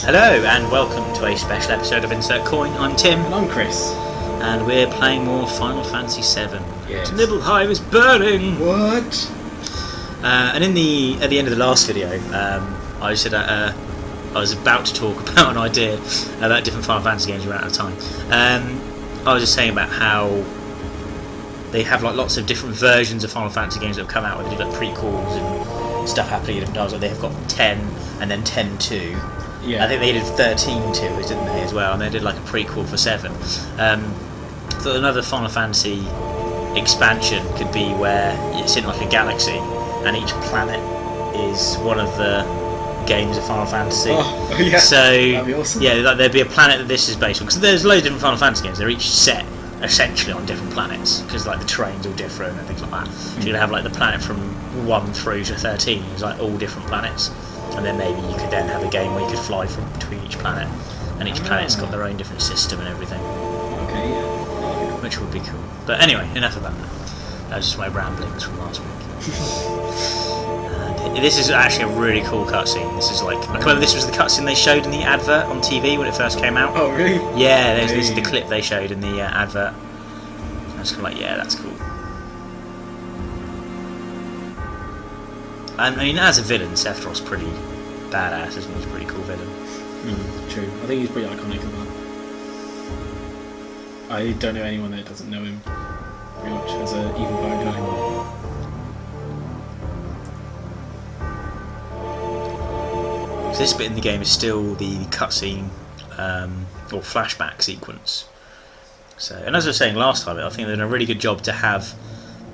Hello and welcome to a special episode of Insert Coin. I'm Tim. And I'm Chris. And we're playing more Final Fantasy VII. Yes. Nibelheim is burning! What? And at the end of the last video, I said I was about to talk about an idea about different Final Fantasy games we ran out of time. I was just saying about how they have like lots of different versions of Final Fantasy games that have come out where they do like prequels and stuff happening at different times. Like they have got 10 and then 10-2. Yeah. I think they did 13-2, didn't they, as well? And they did like a prequel for 7. So another Final Fantasy expansion could be where it's in like a galaxy and each planet is one of the games of Final Fantasy. Oh, yeah. So that'd be awesome. yeah, like, there'd be a planet that this is based on, because there's loads of different Final Fantasy games. They're each set essentially on different planets because like the terrain's all different and things like that. So you're gonna have like the planet from 1 through to 13 is like all different planets, and then maybe you could then have a game where you could fly from between each planet, and each planet's got their own different system and everything. Okay, yeah. Which would be cool. But anyway, enough of that. That was just my ramblings from last week. This is actually a really cool cutscene. This is like, I remember this was the cutscene they showed in the advert on TV when it first came out. Oh, really? Yeah, this is the clip they showed in the advert. I was kind of like, yeah, that's cool. I mean, as a villain, Sephiroth's pretty badass, isn't he? He's a pretty cool villain. True. I think he's pretty iconic as well. I don't know anyone that doesn't know him pretty much as an evil bad guy. So this bit in the game is still the cutscene or flashback sequence. So, and as I was saying last time, I think they've done a really good job to have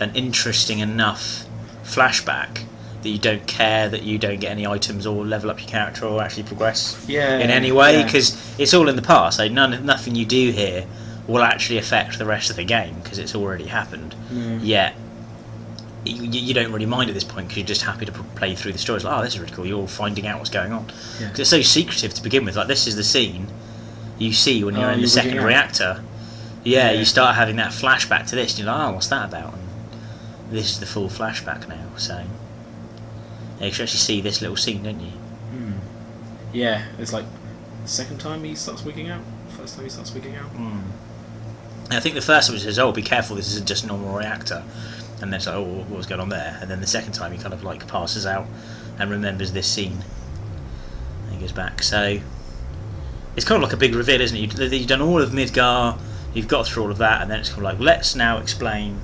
an interesting enough flashback that you don't care that you don't get any items or level up your character or actually progress in any way, because it's all in the past. Like nothing you do here will actually affect the rest of the game because it's already happened. Yet you don't really mind at this point because you're just happy to play through the story. It's like, oh, this is really cool. You're finding out what's going on because it's so secretive to begin with. Like this is the scene you see when you're in the second reactor. Yeah, you start having that flashback to this, and you're like, oh, what's that about? And this is the full flashback now. So you should actually see this little scene, don't you? Yeah, it's like the second time he starts wigging out. First time he starts wigging out. And I think the first time he says, "Oh, be careful, this is just a normal reactor," and then it's like, "Oh, what was going on there?" And then the second time he kind of like passes out and remembers this scene, and he goes back. So it's kind of like a big reveal, isn't it? You've done all of Midgar, you've got through all of that, and then it's kind of like, let's now explain,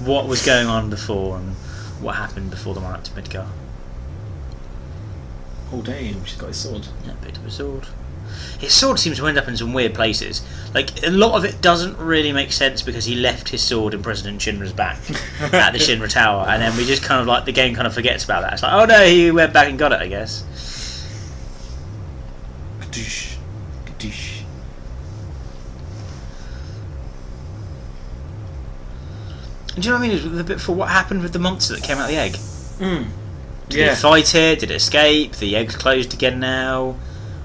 what was going on before and what happened before the run up to Midgar. Oh damn, she's got his sword. Yeah, picked up a sword. His sword seems to end up in some weird places. Like, a lot of it doesn't really make sense because he left his sword in President Shinra's back at the Shinra Tower, and then we just kind of like, the game kind of forgets about that. It's like, oh no, he went back and got it, I guess. Kadoosh. Kadoosh. And do you know what I mean? The bit for what happened with the monster that came out of the egg. Did it fight it? Did it escape? The egg's closed again now.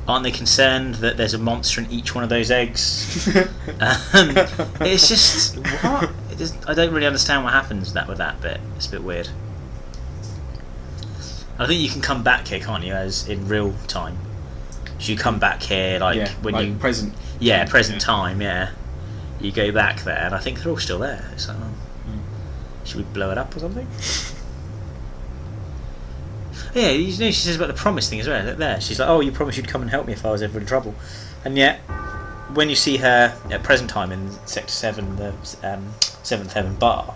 Aren't they concerned that there's a monster in each one of those eggs? It's just what? I don't really understand what happens with that bit. It's a bit weird. I think you can come back here, can't you? As in real time. So you come back here when like you present. Yeah, present time. Yeah, you go back there, and I think they're all still there. It's like, should we blow it up or something? Yeah, you know, she says about the promise thing as well. Look there, she's like, "Oh, you promised you'd come and help me if I was ever in trouble," and yet, when you see her at present time in Sector 7, the 7th Heaven bar,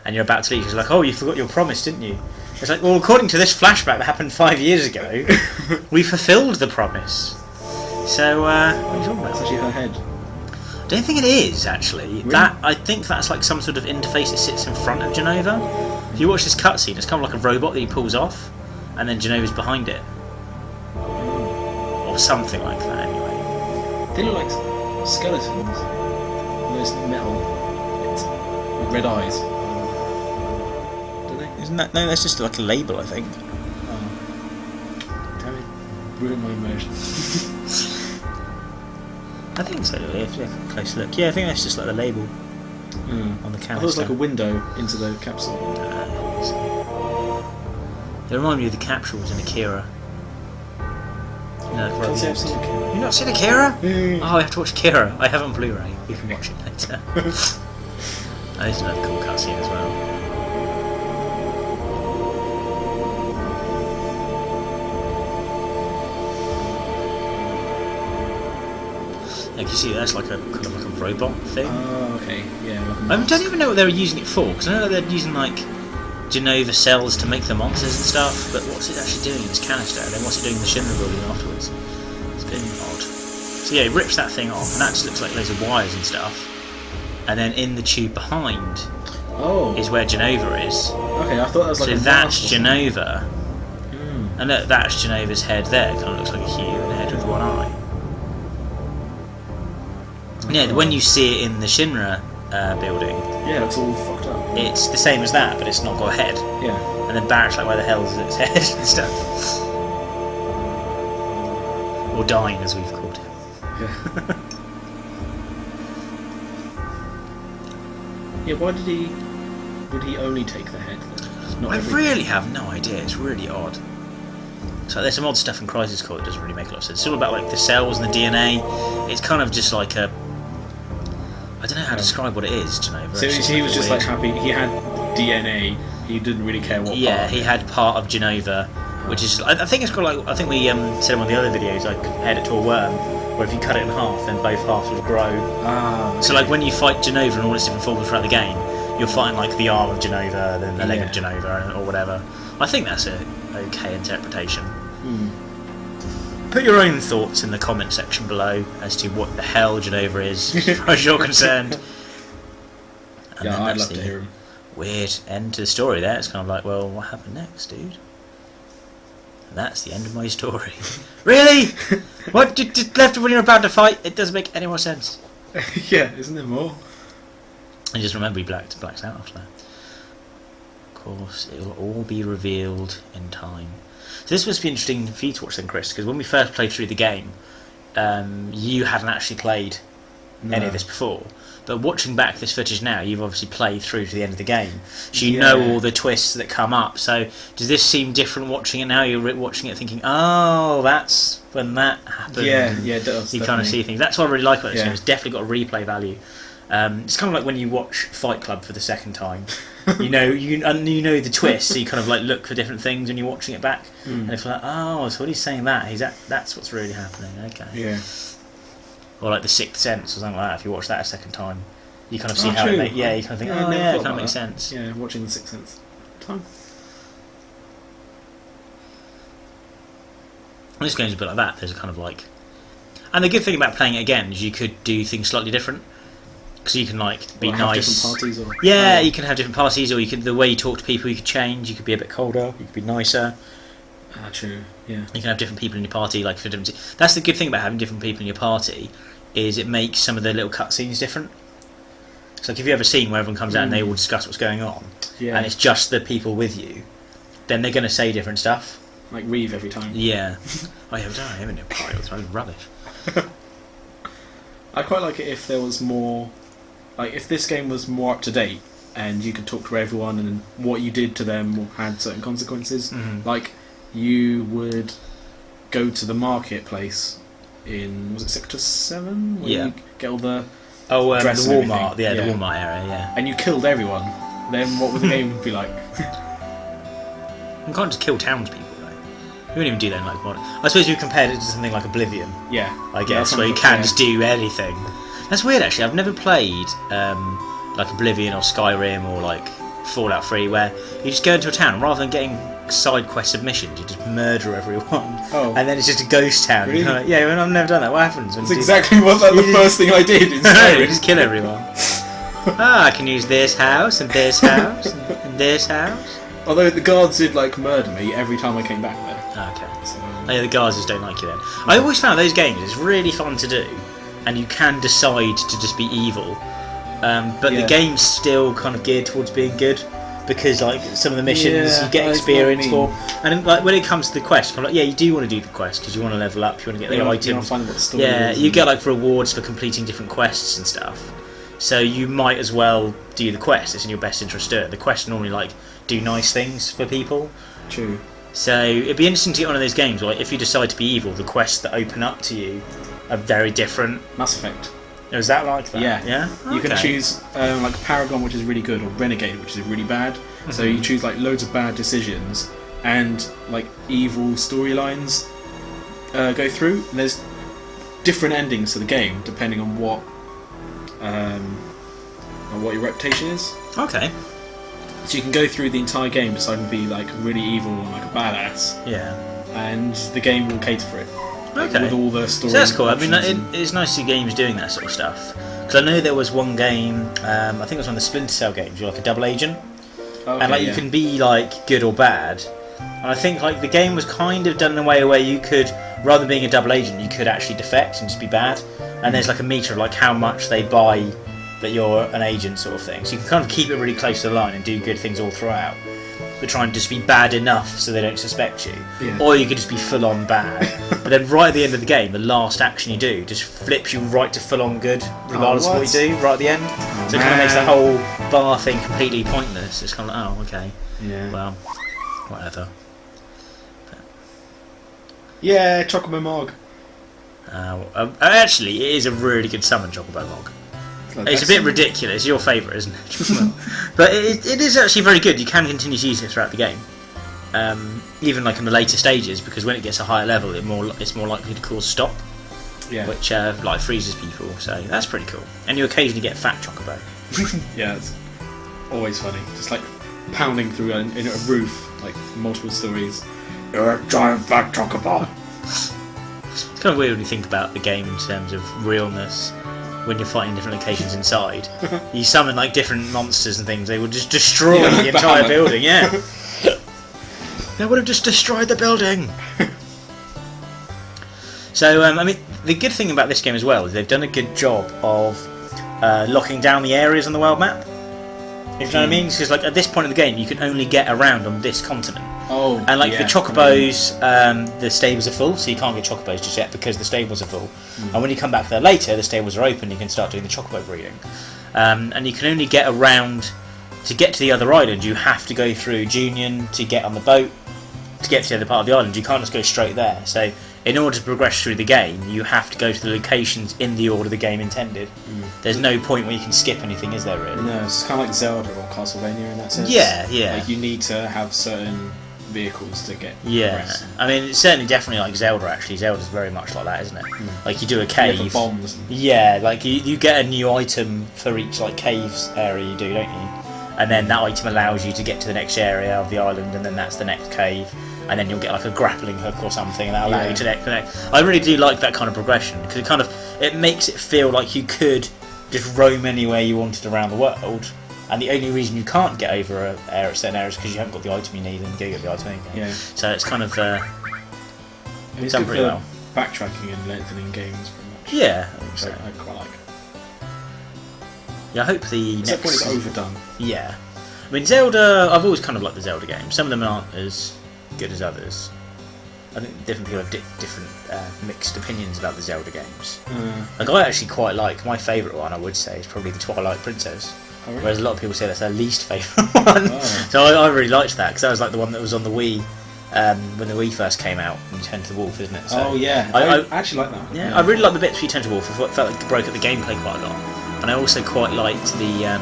and you're about to leave, she's like, "Oh, you forgot your promise, didn't you?" It's like, well, according to this flashback that happened 5 years ago, we fulfilled the promise. So, what are you talking about? It's actually her head. I don't think it is, actually. Really? I think that's like some sort of interface that sits in front of Genova. If you watch this cutscene, it's kind of like a robot that he pulls off, and then Genova's behind it. Or something like that, anyway. They look like skeletons. Those metal bits with red eyes. Do they? Isn't that? No, that's just like a label, I think. Damn it. Ruined my immersion. I think so, if you have a close look. Yeah, I think that's just like the label on the canister. I thought it was like a window into the capsule. They remind me of the capsules in Akira. No, Can't say I've seen Akira. You've not seen Akira? Mm. Oh, I have to watch Akira. I have it on Blu-ray. You can watch it later. That is another cool cutscene as well. Yeah, you see, that's like a kind of like a robot thing. Oh, okay. Yeah. Like I don't even know what they were using it for, because I know they're using like Genova cells to make the monsters and stuff, but what's it actually doing? It's canister, and then what's it doing in the Shinra building afterwards? It's a bit odd. So yeah, it rips that thing off, and that just looks like loads of wires and stuff. And then in the tube behind is where Genova is. Okay, I thought that was like so a that's mask. Genova. Mm. And look, that's Genova's head there. Kind of looks like a human head with one eye. Yeah, when you see it in the Shinra building, yeah, it's all fucked up. it's the same as that, but it's not got a head. Yeah. And then Barrett's like, where the hell is its head and stuff? Or Dine, as we've called it. Yeah. Yeah. Why did he? Would he only take the head? Then? Not I everything? really have no idea. It's really odd. So there's some odd stuff in Crisis Core that doesn't really make a lot of sense. It's all about like the cells and the DNA. It's kind of just like a. I don't know how to describe what it is, Genova. So he was just like happy. He had DNA. He didn't really care what. Yeah, part. he had part of Genova, which is. I think it's called like. I think we said in one of the other videos. I compared it to a worm, where if you cut it in half, then both halves would grow. Ah. Okay. So like when you fight Genova in all its different forms throughout the game, you're fighting like the arm of Genova, then the leg of Genova, or whatever. I think that's a okay interpretation. Put your own thoughts in the comment section below as to what the hell Genova is, as far as you're concerned. And Yeah, then I'd that's love to the hear him. weird end to the story there. It's kind of like, well, what happened next, dude? And that's the end of my story. Really? What? Just left when you're about to fight? It doesn't make any more sense. Yeah, isn't there more? And just remember he blacks out after that. Of course, it will all be revealed in time. So this must be interesting for you to watch then, Chris, because when we first played through the game, you hadn't actually played any of this before. But watching back this footage now, you've obviously played through to the end of the game, so you know all the twists that come up. So does this seem different watching it now? You're watching it thinking, oh, that's when that happened. Yeah, it does. You kind of see things. That's what I really like about this game. It's definitely got a replay value. It's kind of like when you watch Fight Club for the second time. you know the twist, so you kind of like look for different things when you're watching it back, and it's like, oh, so when he's saying that, that's what's really happening. Okay. Yeah. Or like The Sixth Sense or something like that. If you watch that a second time, you kind of see Oh, how true. it you kind of think, I oh never yeah, it thought kind of about makes that. sense. Yeah, watching The Sixth Sense. Time. And this game's a bit like that. There's a kind of like, and the good thing about playing it again is you could do things slightly different. Because you can like be Have nice. different parties or You can have different parties, or you could the way you talk to people you could change. You could be a bit colder. You could be nicer. true. Yeah. You can have different people in your party. Like for different. That's the good thing about having different people in your party, is it makes some of the little cutscenes different. So like if you have a scene where everyone comes out and they all discuss what's going on, and it's just the people with you, then they're going to say different stuff. Like Reeve every time. Yeah. Oh yeah, I haven't done party. It's rubbish. I'd quite like it if there was more. Like, if this game was more up to date and you could talk to everyone and what you did to them had certain consequences, like, you would go to the marketplace in, was it Sector 7? Where you get all the the dress and Walmart, everything. the Walmart area, yeah. And you killed everyone, then what would the game be like? You can't just kill townspeople, though. You wouldn't even do that in, like, modern. I suppose you compared it to something like Oblivion, Yeah. I guess, where you can just do anything. That's weird, actually. I've never played like Oblivion or Skyrim or like Fallout 3, where you just go into a town rather than getting side quest submissions, you just murder everyone, and then it's just a ghost town. Really? Like, yeah, I've never done that. What happens? That's exactly what the first thing I did in You Skyrim. just kill everyone. I can use this house and this house and this house. Although the guards did like murder me every time I came back there. Okay. So, Oh, yeah, the guards just don't like you then. I always found those games it's really fun to do, and you can decide to just be evil, but the game's still kind of geared towards being good, because like some of the missions you get experience for, and like when it comes to the quest, I'm like, yeah, you do want to do the quest because you want to level up, you want to get the items. You want to find what the story is you get like rewards for completing different quests and stuff. So you might as well do the quest. It's in your best interest to do it. The quest normally like do nice things for people. True. So it'd be interesting to get one of those games where, like, if you decide to be evil, the quests that open up to you are very different. Mass Effect. Is that like that? Yeah. Yeah? You can Okay. choose like Paragon, which is really good, or Renegade, which is really bad. So you choose like loads of bad decisions, and like evil storylines go through. And there's different endings to the game depending on what your reputation is. Okay. So you can go through the entire game deciding to be like really evil and like a badass, Yeah. and the game will cater for it. Like, Okay. with all the story. So that's cool. I mean, options and- it's nice to see games doing that sort of stuff. Because I know there was one game, I think it was one of the Splinter Cell games, you're like a double agent. Okay, And like you can be like good or bad. And I think like the game was kind of done in a way where you could, rather than being a double agent, you could actually defect and just be bad. And there's like a meter of like how much they buy that you're an agent sort of thing. So you can kind of keep it really close to the line and do good things all throughout. But try and just be bad enough so they don't suspect you. Yeah. Or you could just be full on bad. But then right at the end of the game, the last action you do just flips you right to full on good, regardless of what you do, right at the end. So it kind of makes the whole bar thing completely pointless. It's kind of like, oh, okay. Yeah. Well, whatever. Yeah, Chocobo Mog. Actually, it is a really good summon, Chocobo Mog. It's a bit ridiculous. Your favourite, isn't it? But it is actually very good. You can continue to use it throughout the game, even like in the later stages, because when it gets a higher level, it's more likely to cause stop, Yeah. which like freezes people. So that's pretty cool. And you occasionally get fat Chocobo. Yeah, it's always funny. Just like pounding through in a roof, like multiple stories. You're a giant fat Chocobo. It's kind of weird when you think about the game in terms of realness. When you're fighting different locations inside, you summon like different monsters and things. They would just destroy the entire building. Yeah, they would have just destroyed the building. So I mean, the good thing about this game as well is they've done a good job of locking down the areas on the world map. If you know what I mean, because like at this point in the game, you can only get around on this continent. Oh, And like yeah. the chocobos, the stables are full, so you can't get chocobos just yet because the stables are full. And when you come back there later, the stables are open. You can start doing the chocobo breeding, and you can only get around to get to the other island. You have to go through Junion to get on the boat to get to the other part of the island. You can't just go straight there. So in order to progress through the game, you have to go to the locations in the order the game intended. There's no point where you can skip anything, is there really? No, it's kind of like Zelda or Castlevania in that sense. Yeah, yeah. Like you need to have certain vehicles to get Yeah, progress. I mean, it's certainly definitely like Zelda. Actually, Zelda's very much like that, isn't it? Like you do a You cave. have the bombs. Yeah, like you get a new item for each like caves area you do, don't you? And then that item allows you to get to the next area of the island, and then that's the next cave, and then you'll get like a grappling hook or something, and that'll allow you to connect. I really do like that kind of progression because it makes it feel like you could just roam anywhere you wanted around the world. And the only reason you can't get over certain areas is because you haven't got the item you need and you go get the item anyway. Yeah. So it's kind of And it's done good pretty for well. backtracking and lengthening games, pretty much. Yeah, I think Which so. I quite like. Yeah, I hope the Except when next. it's overdone. Yeah, I mean Zelda. I've always kind of liked the Zelda games. Some of them aren't as good as others. I think different people have different mixed opinions about the Zelda games. Like I actually quite like my favourite one. I would say is probably the Twilight Princess. Oh, really? Whereas a lot of people say that's their least favourite one. Oh. So I really liked that because that was like the one that was on the Wii when the Wii first came out. And you turn to the wolf, isn't it? So Oh yeah, I actually like that one. yeah, I really like the bits where you turn to wolf. I felt like it broke up the gameplay quite a lot, and I also quite liked the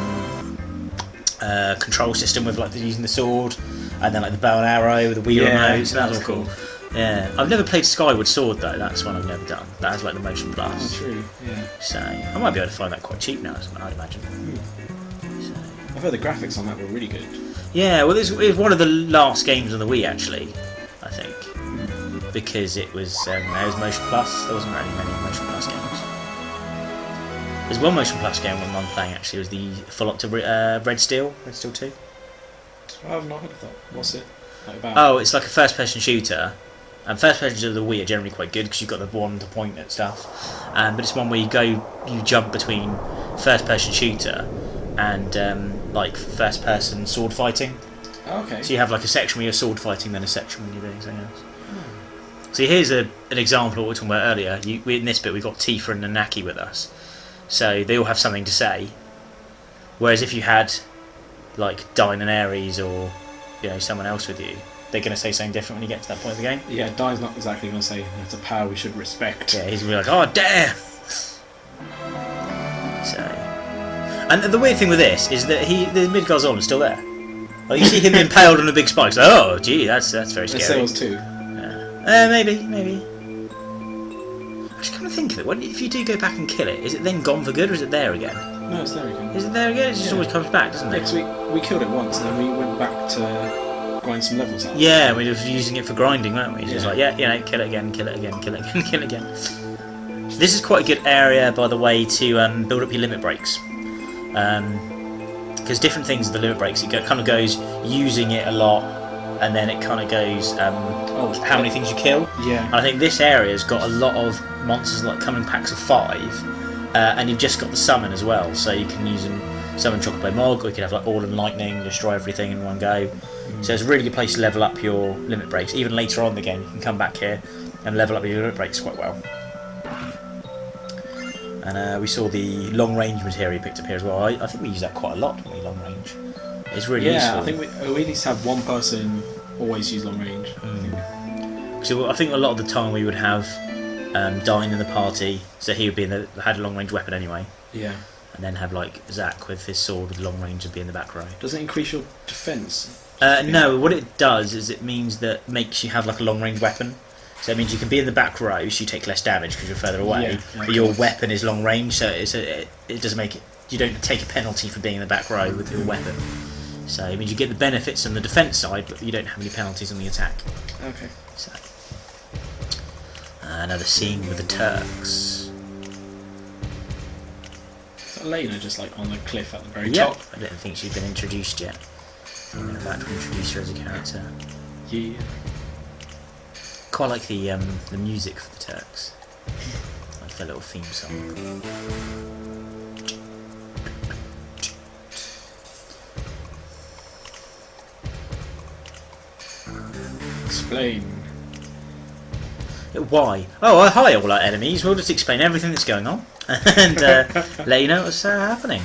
control system with like using the sword and then like the bow and arrow with the Wii remote. So that was all cool. Yeah, I've never played Skyward Sword though. That's one I've never done. That has like the Motion Oh, Plus. true. Yeah. So I might be able to find that quite cheap now, I'd imagine. So, I've heard the graphics on that were really good. yeah, well, it was one of the last games on the Wii actually, I think, because it was Motion Plus. There wasn't really many Motion Plus games. There's one Motion Plus game I'm playing actually. Was the follow-up to Red Steel 2. I have not heard of that. What's it like about? Oh, it's like a first-person shooter. And first-person shooters of the Wii are generally quite good because you've got the one to point at stuff. But it's one where you jump between first-person shooter and like first-person sword fighting. Oh, okay. So you have like a section where you're sword fighting, then a section when you're doing something else. So here's an example of what we were talking about earlier. In this bit, we've got Tifa and Nanaki with us. So they all have something to say. Whereas if you had like Dyne and Ares or someone else with you, they're going to say something different when you get to that point of the game. Yeah, Dai's not exactly going to say it's a power we should respect. Yeah, he's going to be like, oh, dare! So, and the weird thing with this is that the Midgard's Zolan's still there. Like, you see him impaled on a big spike. It's like, oh, gee, that's very scary. There was 2. Maybe. I just kind of think of it. If you do go back and kill it, is it then gone for good, or is it there again? No, it's there again. Is it there again? It just always comes back, doesn't it? Because we killed it once, and then we went back to grind some levels out. Yeah, we were using it for grinding, weren't we? Just Yeah. like, kill it again, kill it again, kill it again, kill it again. This is quite a good area, by the way, to build up your limit breaks. Because different things with the limit breaks, it kind of goes using it a lot, and then it kind of goes how many things you kill. Yeah. And I think this area's got a lot of monsters like coming in packs of 5, and you've just got the summon as well, so you can use them summon Chocobo Mog, or you can have like All and Lightning, destroy everything in one go. So it's a really good place to level up your limit breaks. Even later on in the game, you can come back here and level up your limit breaks quite well. And we saw the long range material picked up here as well. I think we use that quite a lot, don't we, long range? It's really useful. Yeah, I think we need to have one person always use long range. So I think a lot of the time we would have Dine in the party, so he would be had a long range weapon anyway. Yeah. And then have like Zach with his sword with long range and be in the back row. Does it increase your defense? No, what it does is it means that makes you have like a long range weapon. So it means you can be in the back row, so you take less damage because you're further away. Yeah, but your weapon is long range, so it doesn't make it. You don't take a penalty for being in the back row with your weapon. So it means you get the benefits on the defence side, but you don't have any penalties on the attack. Okay. So another scene with the Turks. Is Elena just like on the cliff at the very Yep. top? I don't think she's been introduced yet. I'm about to introduce her as a character. Yeah. Quite like the music for the Turks. Like their little theme song. Explain. Why? Oh, hi all our enemies. We'll just explain everything that's going on and let you know what's happening.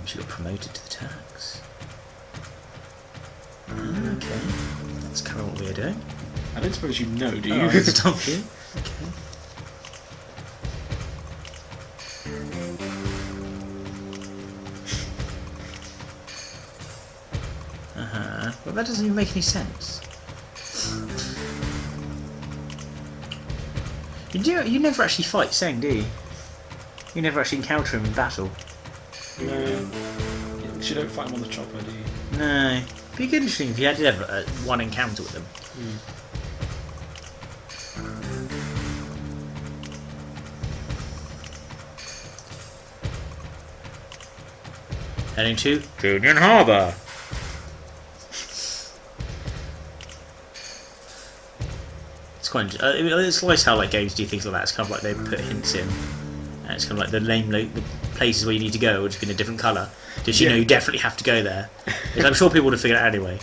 She got promoted to the Turks. Okay, that's kind of what we're doing. I don't suppose you know, do you? Oh, I stop you. Okay. Well, that doesn't even make any sense. You never actually fight Seng, do you? You never actually encounter him in battle. No. You don't fight him on the chopper, do you? No. It'd be good interesting if you had ever one encounter with him. Heading to Union Harbour. It's quite. It's always how like games do things like that. It's kind of like they put hints in, and it's kind of like the places where you need to go will just be in a different colour. Just you know you definitely have to go there. Because I'm sure people would have figured it out anyway.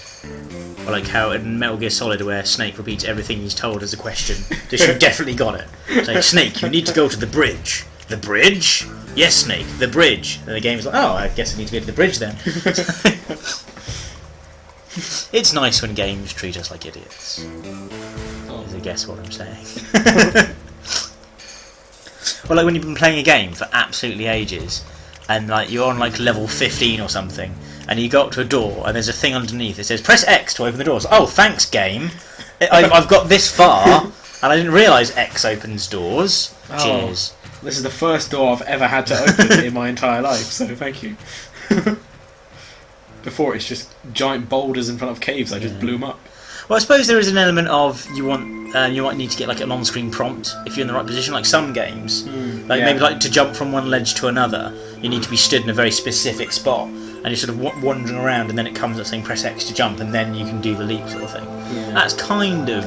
Or like how in Metal Gear Solid where Snake repeats everything he's told as a question. Just you definitely got it. It's like, Snake, you need to go to the bridge. The bridge? Yes, Snake, the bridge. And the game's like, oh, I guess I need to go to the bridge then. It's nice when games treat us like idiots. Is I guess what I'm saying. Well, like when you've been playing a game for absolutely ages, and like you're on like level 15 or something, and you go up to a door, and there's a thing underneath. It says, "Press X to open the doors." Oh, thanks, game. I've got this far, and I didn't realise X opens doors. Oh, Cheers. This is the first door I've ever had to open in my entire life, so thank you. Before it's just giant boulders in front of caves. I just blew them up. Well, I suppose there is an element of you might need to get like an on-screen prompt if you're in the right position. Like some games, maybe like to jump from one ledge to another, you need to be stood in a very specific spot, and you're sort of wandering around, and then it comes up saying press X to jump, and then you can do the leap sort of thing. Yeah. That's kind of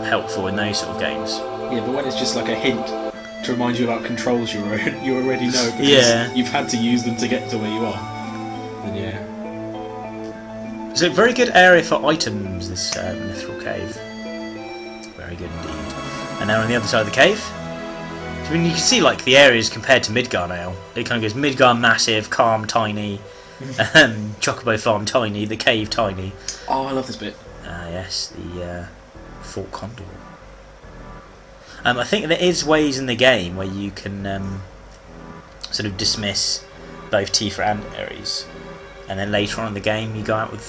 helpful in those sort of games. Yeah, but when it's just like a hint to remind you about controls you already know because you've had to use them to get to where you are, then yeah. It's a very good area for items, this mithril cave. Very good indeed. And now on the other side of the cave, so, I mean, you can see like the areas compared to Midgar now. It kind of goes Midgar massive, calm, tiny, Chocobo Farm Tiny, the cave Tiny. Oh, I love this bit. Yes, the Fort Condor. I think there is ways in the game where you can sort of dismiss both Tifa and Ares, and then later on in the game you go out with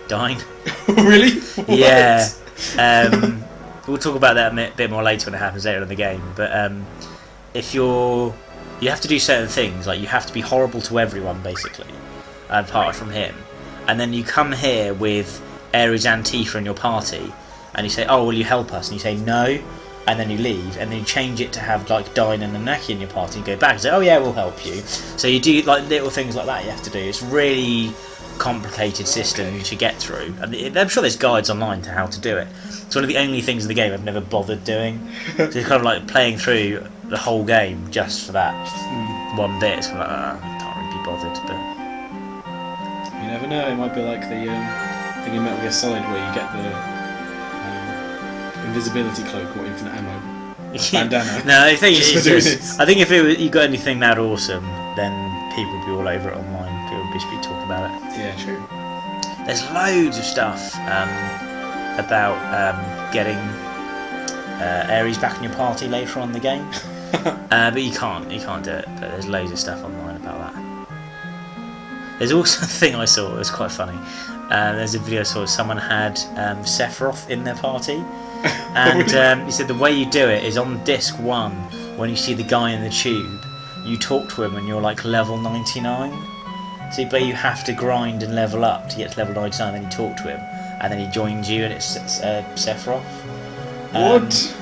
Dyne. Really? Yeah. We'll talk about that a bit more later when it happens later in the game. But if you have to do certain things, like you have to be horrible to everyone basically, apart from him, and then you come here with Ares and Tifa in your party, and you say, "Oh, will you help us?" And you say no, and then you leave, and then you change it to have like Dyne and Nanaki in your party, and go back and say, "Oh yeah, we'll help you." So you do like little things like that. You have to do. It's really complicated system to get through, and I'm sure there's guides online to how to do it. It's one of the only things in the game I've never bothered doing. So it's kind of like playing through the whole game just for that one bit. It's kind of like, I can't really be bothered, but you never know. It might be like the thing in Metal Gear Solid where you get the invisibility cloak or infinite ammo bandana. No, I think Just it's for doing just, this. I think if you got anything that awesome, then people would be all over it online. People would just be talking about it. Yeah, true. There's loads of stuff about getting Ares back in your party later on in the game, but you can't do it. But there's loads of stuff online about that. There's also a thing I saw that was quite funny. There's a video I saw someone had Sephiroth in their party, and he said the way you do it is on disc 1 when you see the guy in the tube, you talk to him when you're like level 99. So but you have to grind and level up to get to level 99, then you talk to him, and then he joins you, and it's Sephiroth. What?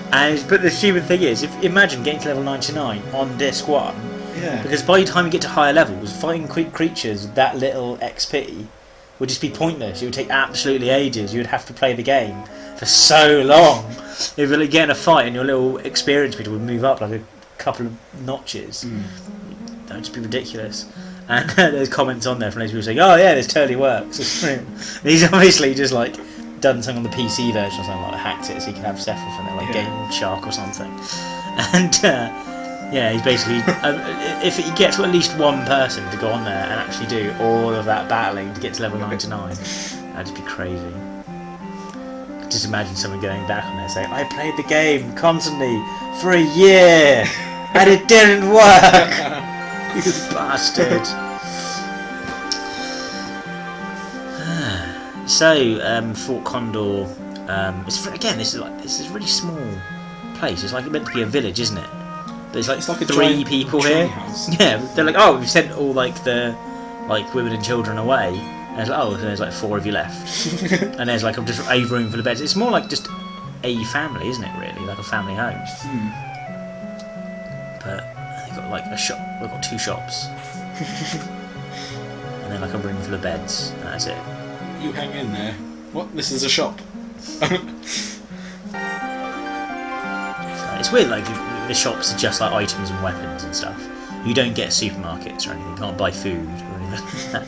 But the stupid thing is, imagine getting to level 99 on disc 1, Yeah. because by the time you get to higher levels, fighting creatures with that little XP would just be pointless. It would take absolutely ages. You would have to play the game for so long. If you really get in a fight and your little experience meter would move up like a couple of notches, that would just be ridiculous. And there's comments on there from those people saying, "Oh yeah, this totally works." He's obviously just like done something on the PC version or something, like hacked it so he can have Sephiroth in there, like Game Shark or something. And yeah, he's basically if he gets at least one person to go on there and actually do all of that battling to get to level 99, that'd just be crazy. Just imagine someone going back on there saying, "I played the game constantly for a year and it didn't work." You bastard. So, Fort Condor. This is a really small place. It's like meant to be a village, isn't it? But it's like a 3 giant people tree here. house. Yeah, they're like, "Oh, we've sent all like the women and children away." And it's like, "Oh, there's like 4 of you left." And there's like just a room full of beds. It's more like just a family, isn't it? Really, like a family home. But they've got like a shop. We've got 2 shops, and then like a room full of beds. And that's it. You hang in there. What? This is a shop. It's weird, like the shops are just like items and weapons and stuff. You don't get supermarkets or anything. You can't buy food or anything like that.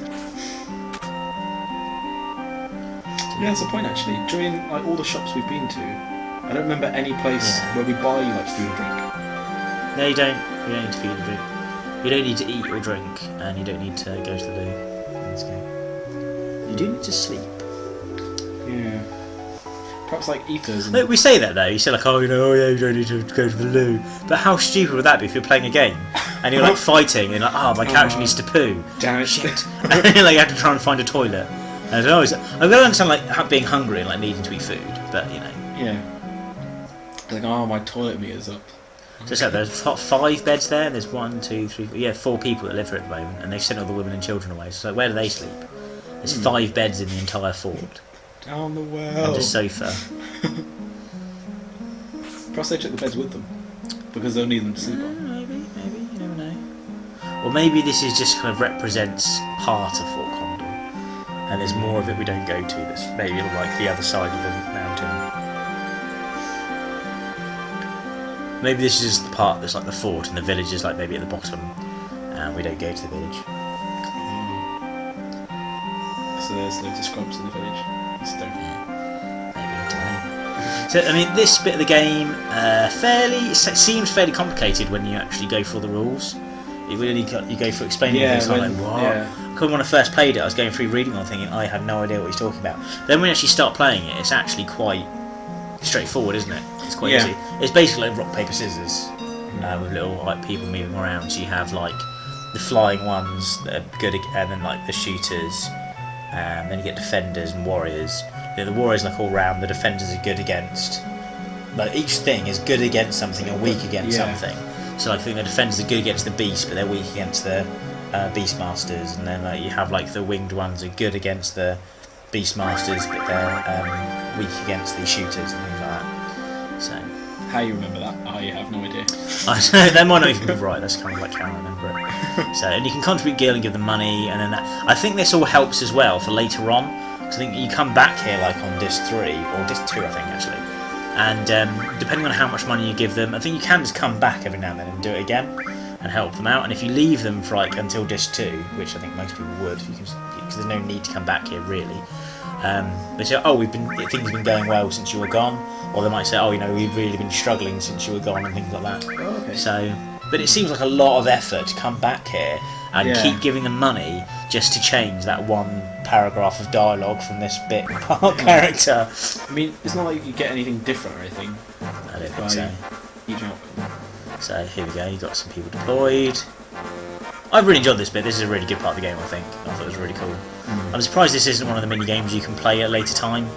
Yeah, that's the point actually. During like all the shops we've been to, I don't remember any place where we buy like food or drink. No, you don't. You don't need to feed or drink. You don't need to eat or drink, and you don't need to go to the loo in this game. You do need to sleep. Yeah. Perhaps like ethers. And Look, we say that though. You say like, "Oh, you don't need to go to the loo." But how stupid would that be if you're playing a game and you're like fighting and like, "Oh, my character needs to poo." Damn it. Shit. And then like you have to try and find a toilet. And I don't know. I don't understand like being hungry and like needing to eat food, but you know. Yeah. Like, oh, my toilet meter's up. So there's 5 beds there. There's 1, 2, 3, 4 people that live here at the moment, and they've sent all the women and children away. So where do they sleep? There's 5 beds in the entire fort. Down the well. And a sofa. Perhaps they took the beds with them because they'll need them to sleep on. Maybe, you never know. Or maybe this is just kind of represents part of Fort Condor, and there's more of it we don't go to. That's maybe like the other side of the mountain. Maybe this is just the part that's like the fort, and the village is like maybe at the bottom, and we don't go to the village. So there's loads of scrubs in the village. Maybe, I don't know. So I mean, this bit of the game seems fairly complicated when you actually go for the rules. You really you go for explaining things like what? because when I first played it, I was going through reading on thinking I had no idea what he's talking about. Then when you actually start playing it, it's actually quite straightforward, isn't it? It's quite easy. It's basically like rock paper scissors with little like people moving around. So you have like the flying ones that are good, and then like the shooters. Then you get defenders and warriors. The warriors like all round. The defenders are good against. Like each thing is good against something or weak against something. So like, I think the defenders are good against the beast, but they're weak against the beastmasters. And then like you have like the winged ones are good against the beastmasters, but they're weak against the shooters and things like that. So how you remember that? I have no idea. I don't know, that might not even be right. That's kind of like how I remember it. So, and you can contribute gear and give them money, and then I think this all helps as well for later on. Because I think you come back here like on disc 3 or disc 2, I think actually. And depending on how much money you give them, I think you can just come back every now and then and do it again and help them out. And if you leave them for like until disc 2, which I think most people would, because there's no need to come back here really. They say, oh, things have been going well since you were gone, or they might say, oh, we've really been struggling since you were gone, and things like that. Oh, okay. So, but it seems like a lot of effort to come back here and keep giving them money just to change that one paragraph of dialogue from this bit part character. I mean, it's not like you get anything different or anything. I don't think so. Each outcome. So here we go. You got some people deployed. I really enjoyed this bit. This is a really good part of the game, I think. I thought it was really cool. I'm surprised this isn't one of the mini games you can play at a later time.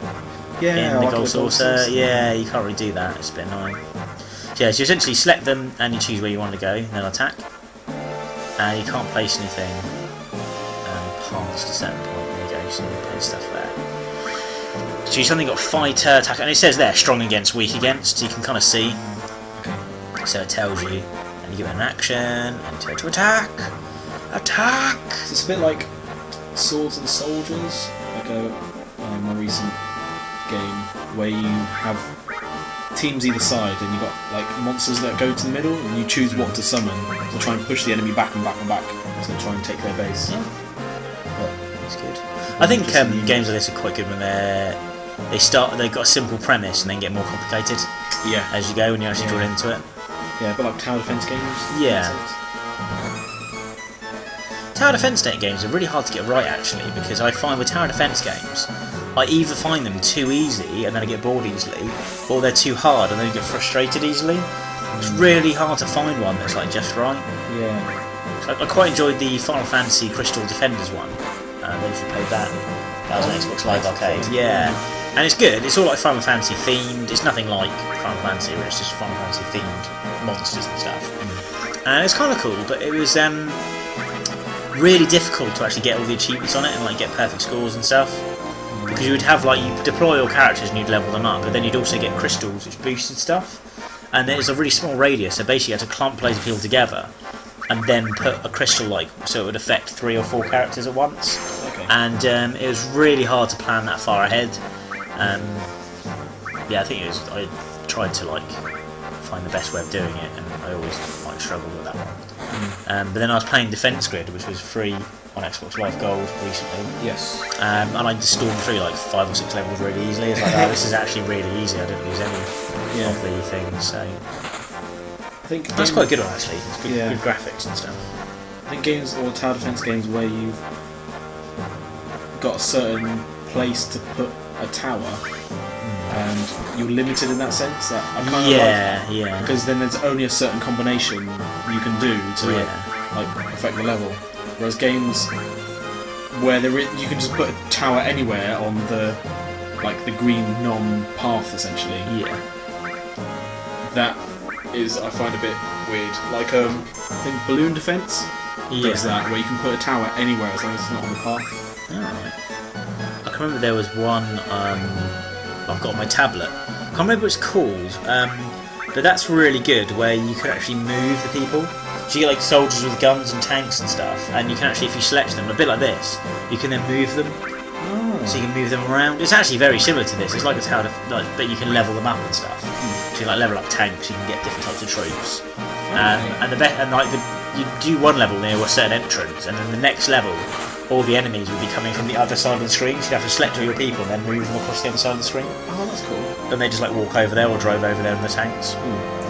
Yeah, in the Gold Saucer. Yeah, you can't really do that. It's a bit annoying. So yeah, so you essentially select them and you choose where you want to go, and then attack. And you can't place anything past a certain point. There you go. So you can place stuff there. So you suddenly got fighter, attack, and it says there strong against, weak against. So you can kind of see. So it tells you, and you give it an action, and tell to attack. Attack! So it's a bit like Swords of the Soldiers, like a more recent game where you have teams either side, and you've got like monsters that go to the middle, and you choose what to summon to try and push the enemy back and back and back to try and take their base. Yeah. That's good. I think games like this are quite good when they've got a simple premise and then get more complicated. Yeah. As you go when you actually draw into it. Yeah, but like tower defense games. Yeah. Tower defense games are really hard to get right actually, because I find with tower defense games, I either find them too easy and then I get bored easily, or they're too hard and then you get frustrated easily. It's really hard to find one that's like just right. Yeah. So I quite enjoyed the Final Fantasy Crystal Defenders one. Those who played that. That was an Xbox Live Arcade. Yeah. And it's good. It's all like Final Fantasy themed. It's nothing like Final Fantasy, where it's just Final Fantasy themed monsters and stuff. And it's kind of cool, but it was really difficult to actually get all the achievements on it and like get perfect scores and stuff. Because you would have like, you deploy your characters and you'd level them up, but then you'd also get crystals which boosted stuff. And there's a really small radius, so basically you had to clump loads of people together and then put a crystal like, so it would affect 3 or 4 characters at once. Okay. And it was really hard to plan that far ahead. Yeah, I think I tried to like find the best way of doing it, and I always like struggled with that one. But then I was playing Defense Grid, which was free on Xbox Live Gold recently. Yes. And I just stormed through like 5 or 6 levels really easily. It's like, oh, this is actually really easy. I didn't lose any of the things. So I think that's quite a good one actually. It's good, good graphics and stuff. I think games or tower defense games where you've got a certain place to put a tower, and you're limited in that sense. That I kind of like, because then there's only a certain combination you can do to like affect the level. Whereas games where you can just put a tower anywhere on the green non-path essentially. Yeah. That is, I find, a bit weird. Like I think Balloon Defense does that, where you can put a tower anywhere as long as it's not on the path. Alright. I can remember there was one I've got on my tablet. I can't remember what it's called, but that's really good, where you can actually move the people. So you get like soldiers with guns and tanks and stuff, and you can actually, if you select them, a bit like this, you can then move them. So you can move them around. It's actually very similar to this. It's like a tower, but you can level them up and stuff. So you can like level up tanks. You can get different types of troops. You do one level near a certain entrance, and then the next level, all the enemies will be coming from the other side of the screen. So you have to select all your people and then move them across the other side of the screen. Oh, that's cool. And they just like walk over there or drive over there in the tanks.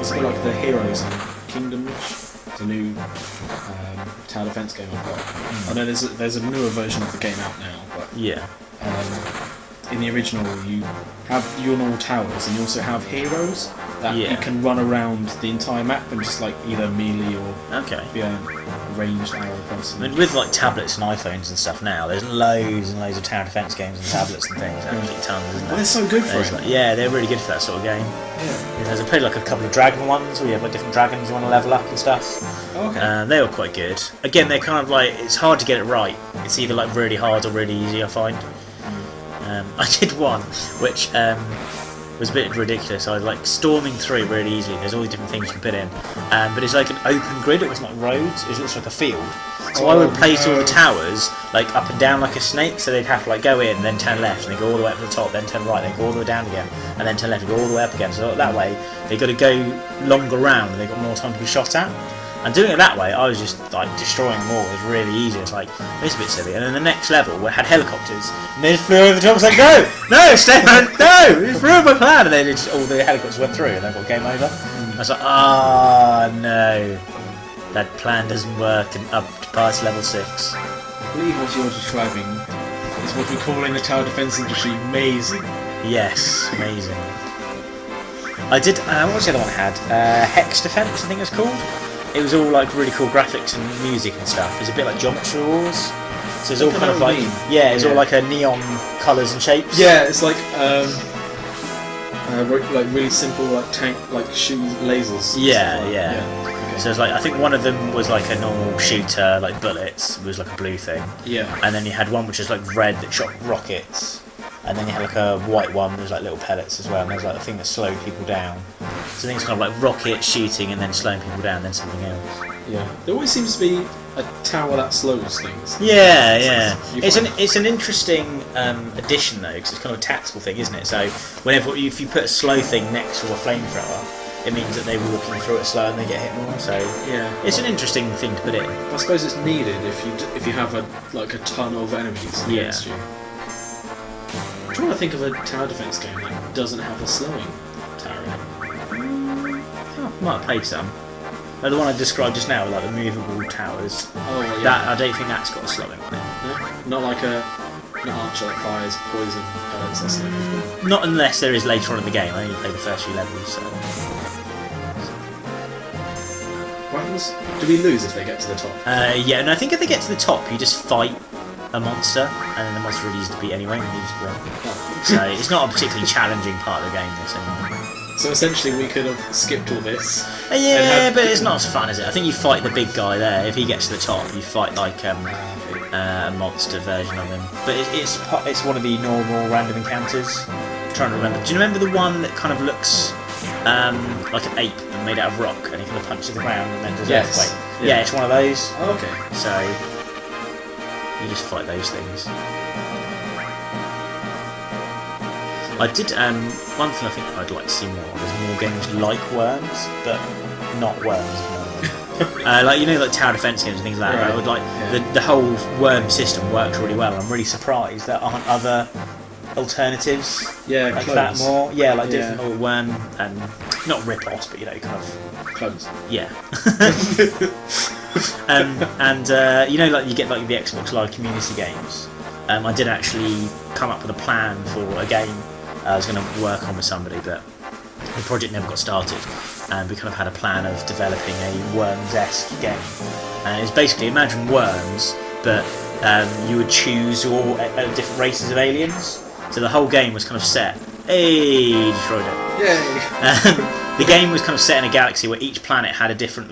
It's a bit like the Heroes Kingdom, which is a new tower defense game I've got. I know there's a newer version of the game out now, but Yeah. in the original you have your normal towers and you also have heroes that Yeah. you can run around the entire map and just like either melee or Okay. be a ranged arrow I person. mean, with like tablets and iPhones and stuff now, there's loads and loads of tower defense games on tablets and things. Absolutely tons, isn't Well, there? they're so good for There's, it. like, yeah, they're really good for that sort of game. Yeah. There's I played like a couple of dragon ones where you have like different dragons you want to level up and stuff. Oh, okay. They were quite good. Again, they're kind of like, it's hard to get it right. It's either like really hard or really easy, I find. I did one which was a bit ridiculous. I was like storming through really easily. There's all these different things you can put in, but it's like an open grid. It was not roads. It looks like a field. So I would place all the towers like up and down like a snake. So they'd have to like go in, then turn left, and then go all the way up to the top, then turn right, then go all the way down again, and then turn left and go all the way up again. So that way they got to go longer round, and they got more time to be shot at. And doing it that way, I was just like destroying them all. It was really easy. It's like, this is a bit silly. And then the next level, we had helicopters, and they just flew over the top. I was like, no, stay on, no, it's ruined my plan. And then all the helicopters went through, and then got game over. I was like, no, that plan doesn't work. And up to past level 6. I believe what you're describing is what we call in the tower defense industry amazing. Yes, amazing. I did. What was the other one I had? Hex Defense, I think it's called. It was all like really cool graphics and music and stuff. It's a bit like Geometry Wars. So it's all kind of like, it's all like a neon colours and shapes. Yeah, it's like really simple like tank like shoot lasers. Yeah, Stuff like yeah. that. Okay. So it's like, I think one of them was like a normal shooter, like bullets. It was like a blue thing. Yeah. And then you had one which was like red that shot rockets. And then you had like a white one, there's like little pellets as well, and there's like a thing that slowed people down. So I think it's kind of like rocket shooting and then slowing people down, then something else. Yeah. There always seems to be a tower that slows things. Yeah, yeah. You It's find- an interesting addition though, because it's kind of a tactical thing, isn't it? So if you put a slow thing next to a flamethrower, it means that they're walking through it slow and they get hit more. So Yeah. it's an interesting thing to put in. I suppose it's needed if you have a ton of enemies against you. I'm trying to think of a tower defense game that doesn't have a slowing tower in it. Oh, might have played some. The one I described just now, like the movable towers. Oh, yeah. That I don't think that's got a slowing on it. No? Not like an archer that fires poison pellets or something. Not unless there is later on in the game. I only played the first few levels, so. What happens? Do we lose if they get to the top? Yeah, and I think if they get to the top, you just fight a monster, and then the monster really easy to beat anyway, and you just win. Oh. So it's not a particularly challenging part of the game, this anyway. So essentially we could have skipped all this. Yeah, but it's not as fun, is it? I think you fight the big guy there. If he gets to the top, you fight like a monster version of him. But it's one of the normal random encounters. I'm trying to remember. Do you remember the one that kind of looks like an ape but made out of rock, and he kind of punches the ground and then does an earthquake? Yeah, it's one of those. Oh, okay. So you just fight those things. I did one thing I think I'd like to see more of is more games like Worms, but not Worms. Like like tower defense games and things like that. Right. I would like Yeah. the whole Worm system works really well. I'm really surprised there aren't other alternatives Yeah, like clones. that more. Yeah, like Yeah. different little Worm not rip-offs, but kind of Clones. yeah. Like you get like the Xbox Live community games. I did actually come up with a plan for a game I was going to work on with somebody, but the project never got started. And we kind of had a plan of developing a Worms-esque game. And it's basically, imagine Worms, but you would choose all different races of aliens. So the whole game was kind of set. Hey, destroyed it. Yay! The game was kind of set in a galaxy where each planet had a different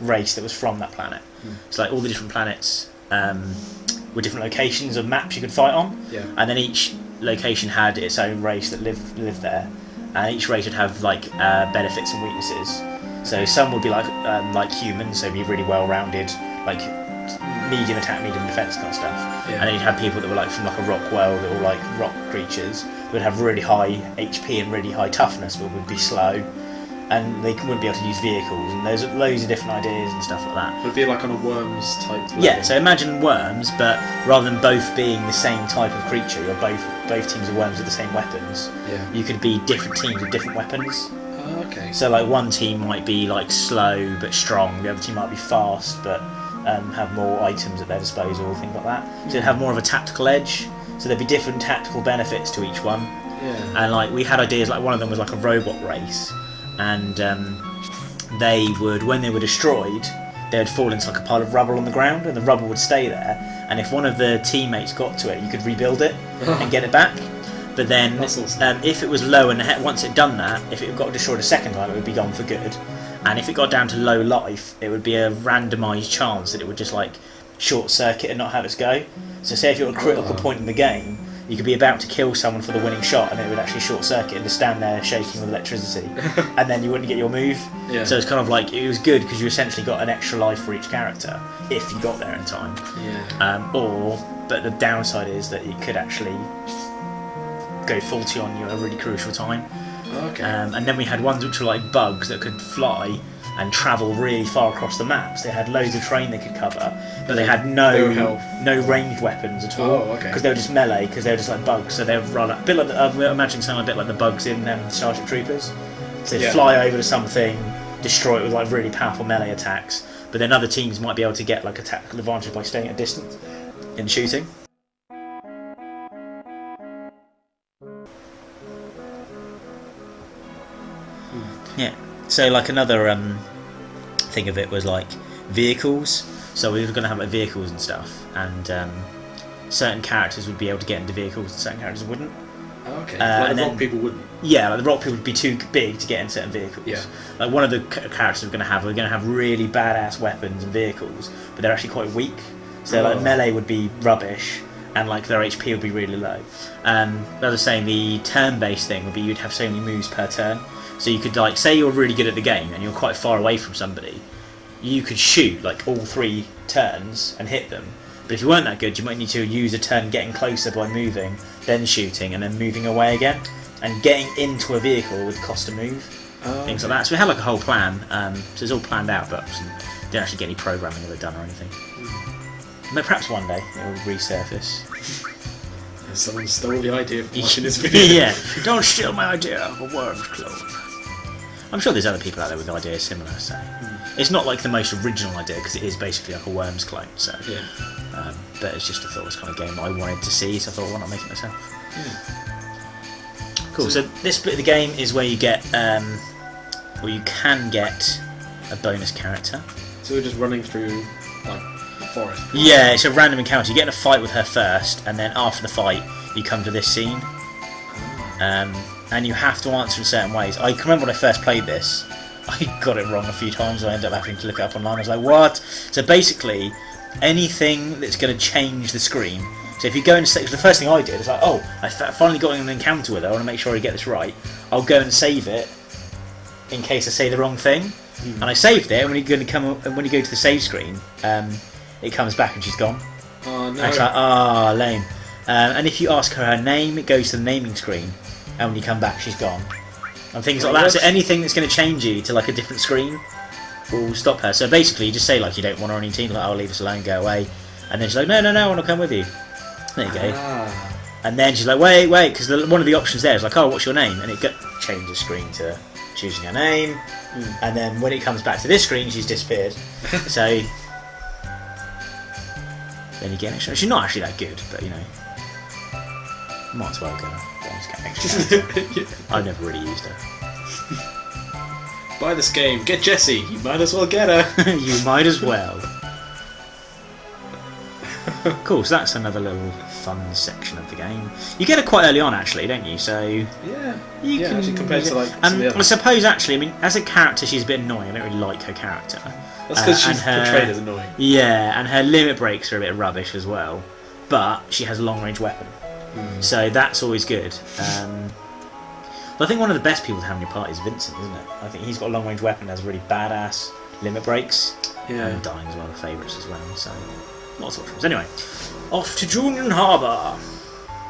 race that was from that planet. So like all the different planets were different locations of maps you could fight on. Yeah. And then each location had its own race that lived there, and each race would have benefits and weaknesses. So some would be like humans, so be really well-rounded, like medium attack, medium defense kind of stuff. Yeah. And then you'd have people that were like from like a rock world, that were like rock creatures, would have really high HP and really high toughness, but would be slow, and they wouldn't be able to use vehicles. And there's loads of different ideas and stuff like that. Would it be like on a Worms type level? Yeah, so imagine Worms, but rather than both being the same type of creature, you're both teams of Worms with the same weapons. Yeah. You could be different teams with different weapons. Oh, okay. So like one team might be like slow but strong, the other team might be fast but have more items at their disposal, things like that. So they'd have more of a tactical edge. So there'd be different tactical benefits to each one. Yeah. And like we had ideas, like one of them was like a robot race, and they would, when they were destroyed, they would fall into like a pile of rubble on the ground, and the rubble would stay there. And if one of the teammates got to it, you could rebuild it and get it back. But then, awesome. if it was low, and once it done that, if it got destroyed a second time, it would be gone for good. And if it got down to low life, it would be a randomised chance that it would just like short circuit and not have its go. So say if you're at a critical point in the game, you could be about to kill someone for the winning shot, and it would actually short circuit and just stand there shaking with electricity, and then you wouldn't get your move. Yeah. So it's kind of like, it was good because you essentially got an extra life for each character if you got there in time. Yeah. But the downside is that it could actually go faulty on you at a really crucial time. Okay. And then we had ones which were like bugs that could fly and travel really far across the maps. They had loads of terrain they could cover, but they had no ranged weapons at all. Oh, okay. Because they were just melee, because they were just like bugs. So they would run a bit like I'm imagining something a bit like the bugs in Starship Troopers. So they'd fly over to something, destroy it with like really powerful melee attacks. But then other teams might be able to get like a tactical advantage by staying at a distance in shooting. Yeah. So like another thing of it was like vehicles. So we were going to have like vehicles and stuff, and certain characters would be able to get into vehicles, and certain characters wouldn't. Okay. Like the rock people wouldn't. Yeah, like the rock people would be too big to get in certain vehicles. Yeah. Like one of the characters we're going to have really badass weapons and vehicles, but they're actually quite weak. So like melee would be rubbish, and like their HP would be really low. As I was saying, the turn-based thing would be you'd have so many moves per turn. So you could like say you're really good at the game and you're quite far away from somebody, you could shoot like all 3 turns and hit them. But if you weren't that good, you might need to use a turn getting closer by moving, then shooting, and then moving away again. And getting into a vehicle would cost a move, things like that. So we had like a whole plan. So it's all planned out, but didn't actually get any programming of it done or anything. But perhaps one day it will resurface. Someone stole the idea of watching this video. Yeah, don't steal my idea of a worm's clone. I'm sure there's other people out there with ideas similar, so it's not like the most original idea because it is basically like a worm's clone. So, but it's just a thought, it's kind of game I wanted to see, so I thought, why not make it myself? Yeah. Cool. So this bit of the game is where you get, where you can get a bonus character. So we're just running through like the forest. Yeah, it's a random encounter. You get in a fight with her first, and then after the fight, you come to this scene. And you have to answer in certain ways. I can remember when I first played this, I got it wrong a few times. I ended up having to look it up online. I was like, what? So basically, anything that's going to change the screen. So if you go and save, the first thing I did is like, oh, I finally got an encounter with her. I want to make sure I get this right. I'll go and save it in case I say the wrong thing. And I saved it. And when you go to the save screen, it comes back and she's gone. Oh no! And it's like, lame. And if you ask her name, it goes to the naming screen. And when you come back, she's gone. And things like that. So anything that's going to change you to like a different screen will stop her. So basically, you just say like you don't want her on your team, like I'll leave us alone, go away. And then she's like, no, I want to come with you. There you go. And then she's like, wait, because one of the options there is like, oh, what's your name? And it changes the screen to choosing her name. And then when it comes back to this screen, she's disappeared. So then you get extra. She's not actually that good, but you know, might as well go. I've never really used her. Buy this game, get Jessie. You might as well get her. You might as well. Cool. So that's another little fun section of the game. You get it quite early on, actually, don't you? So you can actually compared to like some of the I others. suppose actually, I mean, as a character, she's a bit annoying. I don't really like her character. That's because she's portrayed as annoying. Yeah, and her limit breaks are a bit rubbish as well. But she has a long range weapon. So that's always good. But I think one of the best people to have in your party is Vincent, isn't it? I think he's got a long range weapon that has really badass limit breaks. Yeah. And Dying is one of the favourites as well. So lots of options. Anyway, off to Junior Harbour.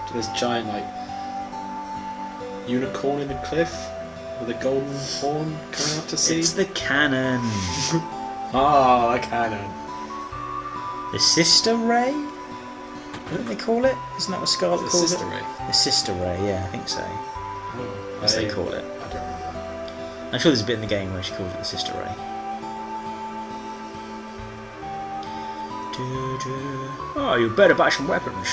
To this giant like unicorn in a cliff with a golden horn coming out to sea. It's the cannon. A cannon. The Sister Ray? What do they call it? Isn't that what Scarlet calls Sister it? Ray. The Sister Ray, yeah, I think so. As they call it. I don't remember. I'm sure there's a bit in the game where she calls it the Sister Ray. Oh, you better buy some weapons.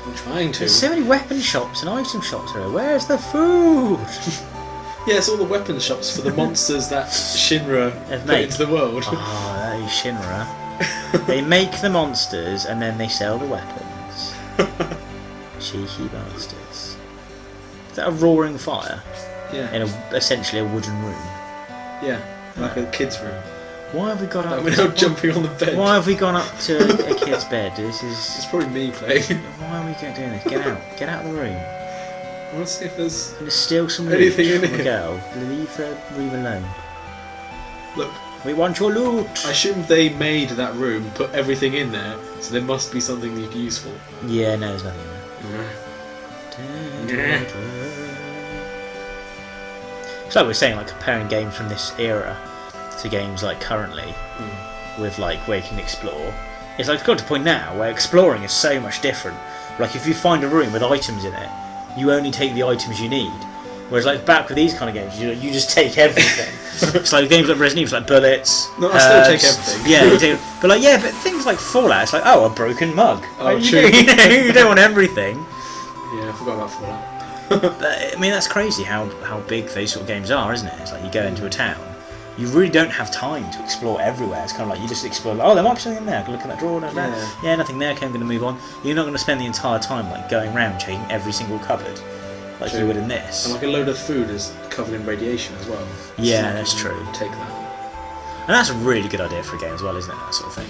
I'm trying to. There's so many weapon shops and item shops here. Where's the food? Yeah, it's all the weapon shops for the monsters that Shinra put into the world. Oh, that is Shinra. They make the monsters and then they sell the weapons. Cheeky bastards. Is that a roaring fire? Yeah. In essentially a wooden room. Yeah, like a kid's room. Why have we got up? We're now jumping on the bed. Why have we gone up to a kid's bed? This is. It's probably me playing. Why are we doing this? Get out! Get out of the room. I want to see if there's I'm gonna steal some loot anything in from a here. girl. Leave the room alone. Look, We want your loot. I assume they made that room, put everything in there, so there must be something useful. Yeah, no, there's nothing in there. It's like we're saying, like comparing games from this era to games like currently, with like where you can explore. It's like got to a point now where exploring is so much different. Like if you find a room with items in it, you only take the items you need. Whereas like back with these kind of games, you just take everything. It's like games like Resident Evil, like bullets. No, I still take everything. Yeah, you do. But like but things like Fallout, it's like a broken mug. Oh, Like, true. You don't want everything. Yeah, I forgot about Fallout. But, I mean, that's crazy how big these sort of games are, isn't it? It's like you go into a town, you really don't have time to explore everywhere. It's kind of like you just explore, like, oh, there might be something in there. Look at that drawer, yeah, nothing there. Okay, I'm going to move on. You're not going to spend the entire time like going around checking every single cupboard like True. you would in this. And like a load of food is covered in radiation as well. Yeah, So that's you can true. Take that. And that's a really good idea for a game as well, isn't it? That sort of thing.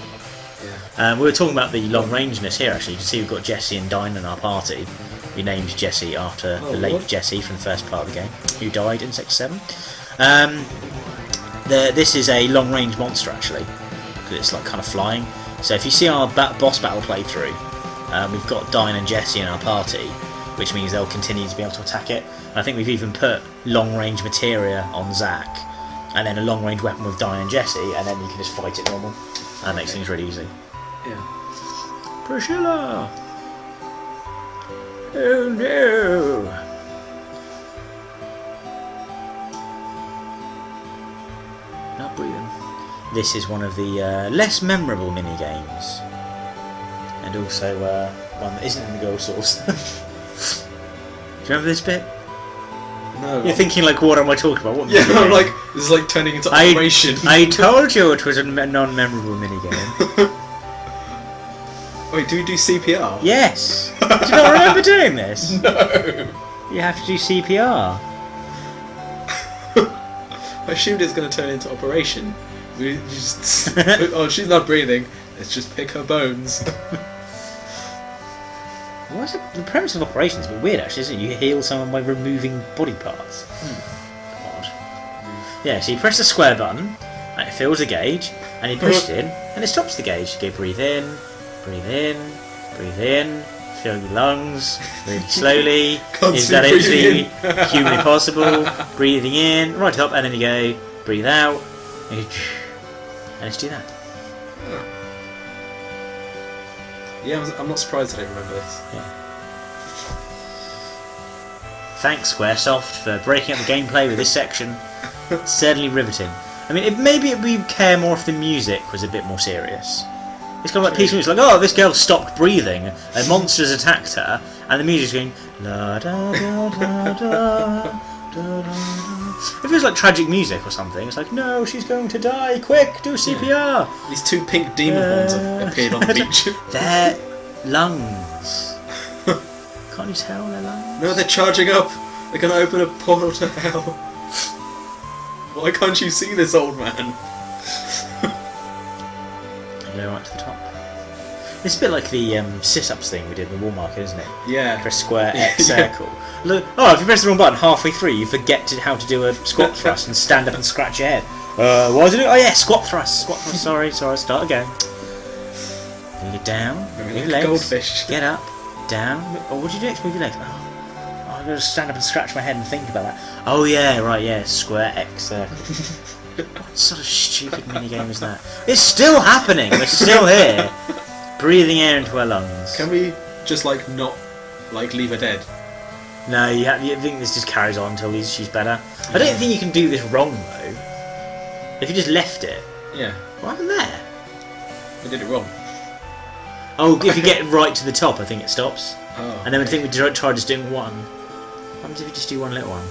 Yeah. We were talking about the long rangeness here. Actually, you can see we've got Jesse and Dine in our party. We named Jesse after the late what? Jesse from the first part of the game, who died in Sector 7. This is a long-range monster, actually, because it's like kind of flying. So if you see our boss battle playthrough, we've got Dine and Jesse in our party, which means they'll continue to be able to attack it. And I think we've even put long-range materia on Zack, and then a long-range weapon with Dine and Jesse, and then you can just fight it normal. That makes things really easy. Yeah. Priscilla! Oh no! Not breathing. This is one of the less memorable mini games, and also one that isn't in the goal source. Do you remember this bit? No. You're thinking like, what am I talking about? What Yeah, mini I'm game? like, this is like turning into Operation. I told you it was a non-memorable mini game. Wait, do we do CPR? Yes. Do you not remember doing this? No. You have to do CPR. I assumed it's going to turn into Operation. We just oh, she's not breathing. Let's just pick her bones. What's the premise of Operation is a bit weird, actually, isn't it? You heal someone by removing body parts. Odd. Yeah, so you press the square button, and it fills a gauge, and you push it in, and it stops the gauge. You go breathe in, breathe in, breathe in, fill your lungs, really slowly. Can't Is see that breathing actually humanly possible? Breathing in, right up, and then you go breathe out, and let's do that. Yeah, I'm not surprised I don't remember this. Thanks, Squaresoft, for breaking up the gameplay with this section. It's certainly riveting. I mean, maybe we'd care more if the music was a bit more serious. It's kind of like peaceful. It's like, oh, this girl stopped breathing, and monsters attacked her, and the music's going la da da da da da da. If it was like tragic music or something, it's like, no, she's going to die. Quick, do CPR. These two pink demon horns have appeared on the beach. They're lungs. Can't you tell they're lungs? No, they're charging up. They're going to open a portal to hell. Why can't you see this, old man? Go right to the top. It's a bit like the sit-ups thing we did in the wall market, isn't it? Yeah. Press square, X, circle. Look, if you press the wrong button halfway through, you forget how to do a squat thrust and stand up and scratch your head. What was it? Oh yeah, squat thrust. Squat thrust. Sorry. Start again. You get down. Move your legs. Goldfish. Get up. Down. Oh, what do you do next? Move your legs. Oh, I'm gonna stand up and scratch my head and think about that. Oh yeah, right. Yeah, square, X, circle. What sort of stupid minigame is that? It's still happening. We're still here. Breathing air into our lungs. Can we just like not like leave her dead? No, you think this just carries on until she's better. I don't think you can do this wrong though. If you just left it, Yeah. what happened there? I did it wrong. Oh, if you get right to the top, I think it stops. Oh, And then we think we try just doing one. What happens if you just do one little one?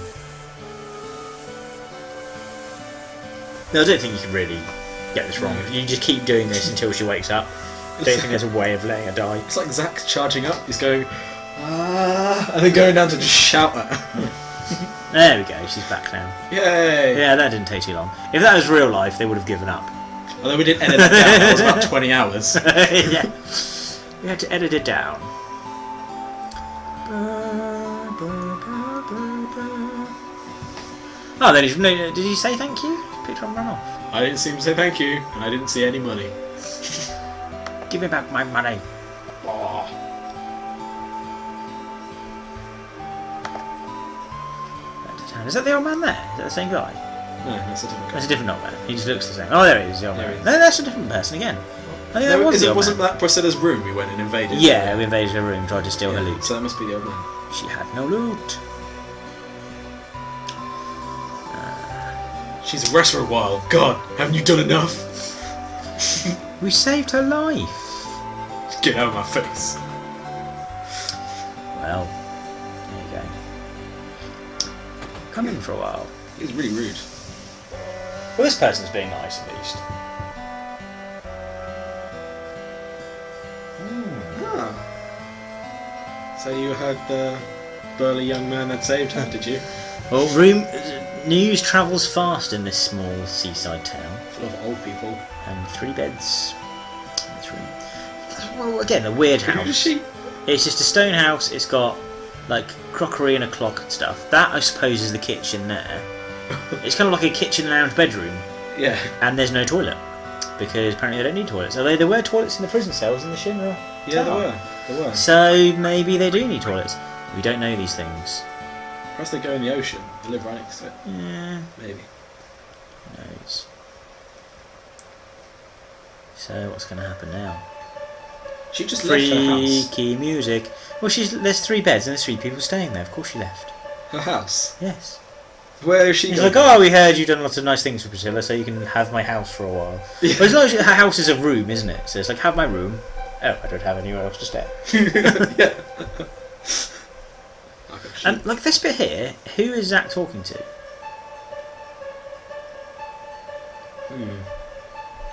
No, I don't think you can really get this wrong. You just keep doing this until she wakes up. I don't think there's a way of letting her die. It's like Zach charging up. He's going, ah, and then going down to just shout at her. There we go, she's back now. Yay! Yeah, that didn't take too long. If that was real life, they would have given up. Although we didn't edit that down, that was about 20 hours. Yeah. We had to edit it down. Oh, then did he say thank you? Picked up and run off. I didn't see him say thank you, and I didn't see any money. Give me back my money. Oh. Is that the old man there? Is that the same guy? No, that's a different guy. That's a different old man. He just looks the same. Oh, there he is, the old There man. he is. No, that's a different person again. I think that No, was the old wasn't man. that Priscilla's room we went and invaded? Yeah, we invaded her room, tried to steal her loot. So that must be the old man. She had no loot. She's a rest for a while. God, haven't you done enough? We saved her life. Get out of my face. Well, there you go. Come in for a while. He was really rude. Well, this person's being nice at least. Ah. So you heard the burly young man that saved her, did you? Well, news travels fast in this small seaside town. Full of old people. And 3 beds. 3. Well, again, a weird Who house. is she? It's just a stone house. It's got like crockery and a clock and stuff. That, I suppose, is the kitchen there. It's kind of like a kitchen lounge bedroom. Yeah. And there's no toilet. Because apparently they don't need toilets. Although there were toilets in the prison cells in the Shinra Yeah, tower. there were. So maybe they do need toilets. We don't know these things. Perhaps they go in the ocean. They live right next to it. Yeah, Maybe. who knows. So what's going to happen now? She just left her house. Freaky music. Well, there's 3 beds and there's 3 people staying there. Of course she left. Her house? Yes. Where is she He's going? like, oh, we heard you've done lots of nice things for Priscilla, so you can have my house for a while. Yeah. Well, it's not her house is a room, isn't it? So it's like, have my room. Oh, I don't have anywhere else to stay. Yeah. And like this bit here, who is Zack talking to?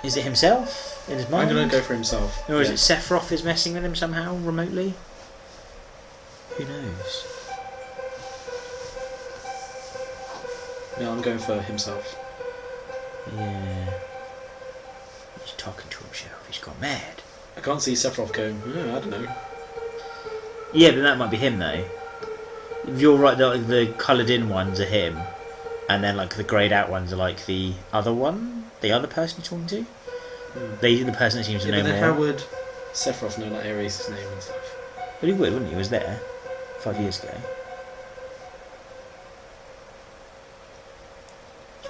Is it himself in his I'm mind? going to go for himself. Or is it Sephiroth is messing with him somehow remotely? Who knows? No, I'm going for himself. Yeah. He's talking to himself. He's gone mad. I can't see Sephiroth going, oh, I don't know. Yeah, but that might be him though. You're right. The coloured in ones are him, and then like the greyed out ones are like the other one, the other person you're talking to. The person that seems to know But then more. how would Sephiroth know like Ares' name and stuff? But he would, wouldn't he? He was there 5 years ago.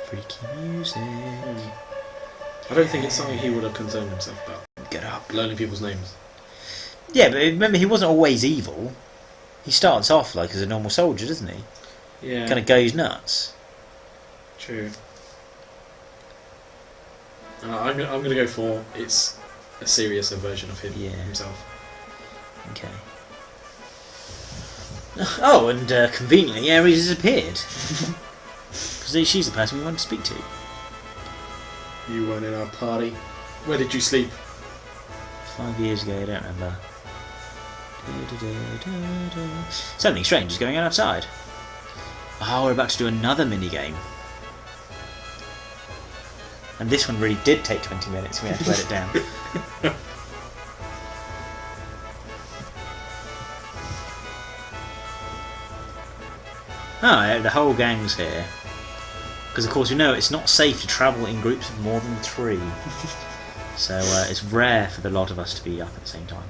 Freaky music. I don't think it's something he would have concerned himself about. Get up. Learning people's names. Yeah, but remember, he wasn't always evil. He starts off like as a normal soldier, doesn't he? Yeah. Kind of goes nuts. True. I'm going to go for it's a seriouser version of him himself. Okay. Oh, and conveniently, Ares has appeared. Because she's the person we want to speak to. You weren't in our party. Where did you sleep? 5 years ago, I don't remember. Something strange is going on outside. Oh, we're about to do another mini-game. And this one really did take 20 minutes, we had to edit down. Oh, yeah, the whole gang's here. Because of course we know it's not safe to travel in groups of more than 3. So it's rare for the lot of us to be up at the same time.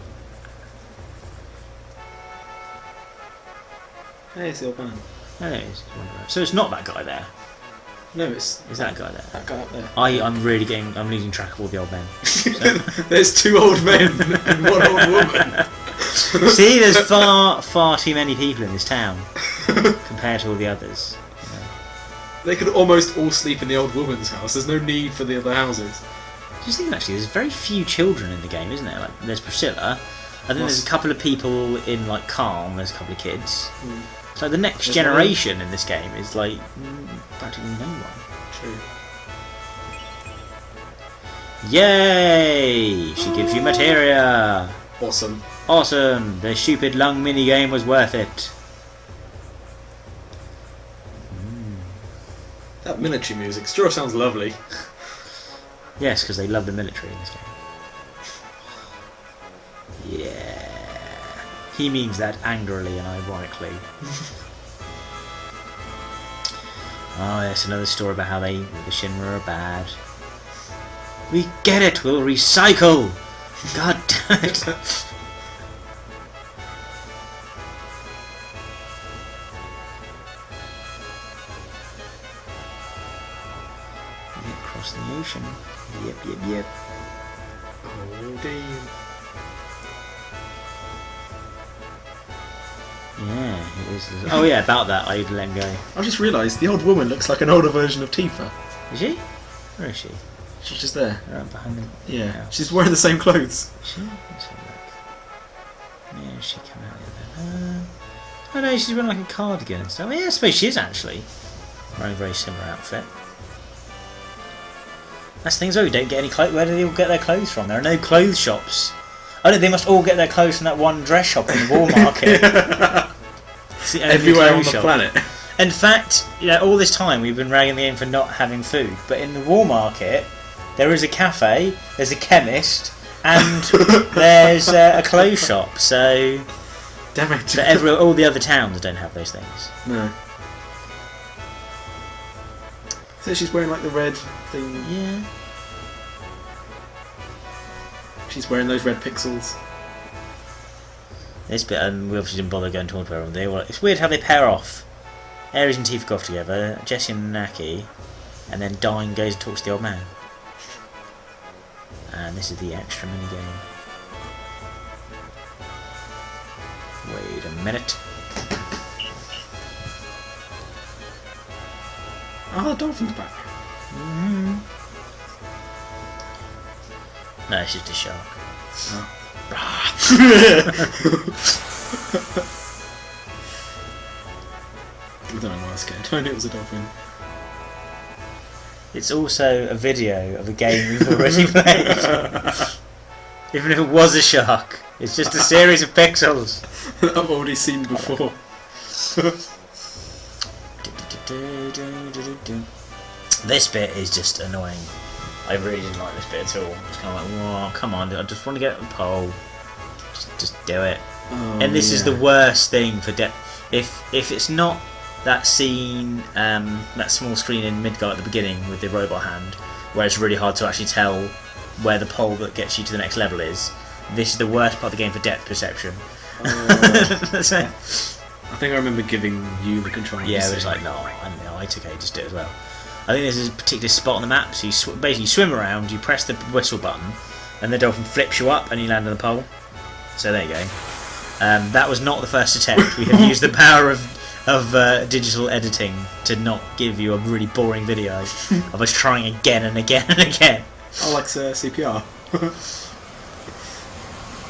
Hey, it's the old man. Oh, there it is. So it's not that guy there. No, it's Is that guy there? that guy up there. I'm losing track of all the old men. There's 2 old men and 1 old woman. See, there's far too many people in this town compared to all the others. They could almost all sleep in the old woman's house. There's no need for the other houses. Just thinking actually, there's very few children in the game, isn't there? Like, there's Priscilla. I think there's a couple of people in like Calm. There's a couple of kids. So the next generation in this game is like practically no one. True. Yay! She gives you materia. Awesome. Awesome. The stupid lung mini game was worth it. That military music sure sounds lovely. Yes, because they love the military in this game. Yeah. He means that angrily and ironically. Oh, yes, another story about how the Shinra are bad. We get it, we'll recycle! God damn it! Across the ocean. Yep. Oh, damn. Yeah, it is. Oh yeah, about that, I let him go. I just realised the old woman looks like an older version of Tifa. Is she? Where is she? She's just there. Right behind the Yeah, house. she's wearing the same clothes. Is she? Let's have a look. Yeah, she come out of there. Oh no, she's wearing like a cardigan and stuff. Yeah, I suppose she is actually. Wearing a very similar outfit. That's the thing as well, you don't get any clothes. Where do they all get their clothes from? There are no clothes shops. Oh no, they must all get their clothes from that one dress shop in the War Market. It's the only Everywhere on clothes the shop. planet. In fact, all this time we've been ragging the game for not having food, but in the War Market there is a cafe, there's a chemist, and there's a clothes shop. So, Damn it. all the other towns don't have those things. No. So she's wearing like the red thing. Yeah. She's wearing those red pixels. This bit, we obviously didn't bother going to talk about them. It's weird how they pair off. Ares and Tifa go off together, Jessie and Naki, and then Dine goes and talks to the old man. And this is the extra mini game. Wait a minute. Oh, the dolphin's back. No, it's just a shark. Oh. I don't know why I was scared. I knew it was a dolphin. It's also a video of a game we've already played. Even if it was a shark, it's just a series of pixels. I've already seen before. This bit is just annoying. I really didn't like this bit at all. It's kind of like, whoa, come on, I just want to get a pole. Just do it. Oh, And this is the worst thing for if it's not that scene, that small screen in Midgard at the beginning with the robot hand, where it's really hard to actually tell where the pole that gets you to the next level is. This is the worst part of the game for depth perception. So, I think I remember giving you the controller. yeah, it was like, no, I took ages to do it as well. I think there's a particular spot on the map, so you basically swim around, you press the whistle button, and the dolphin flips you up and you land on the pole. So there you go. That was not the first attempt. We have used the power of digital editing to not give you a really boring video of us trying again and again and again. I like CPR.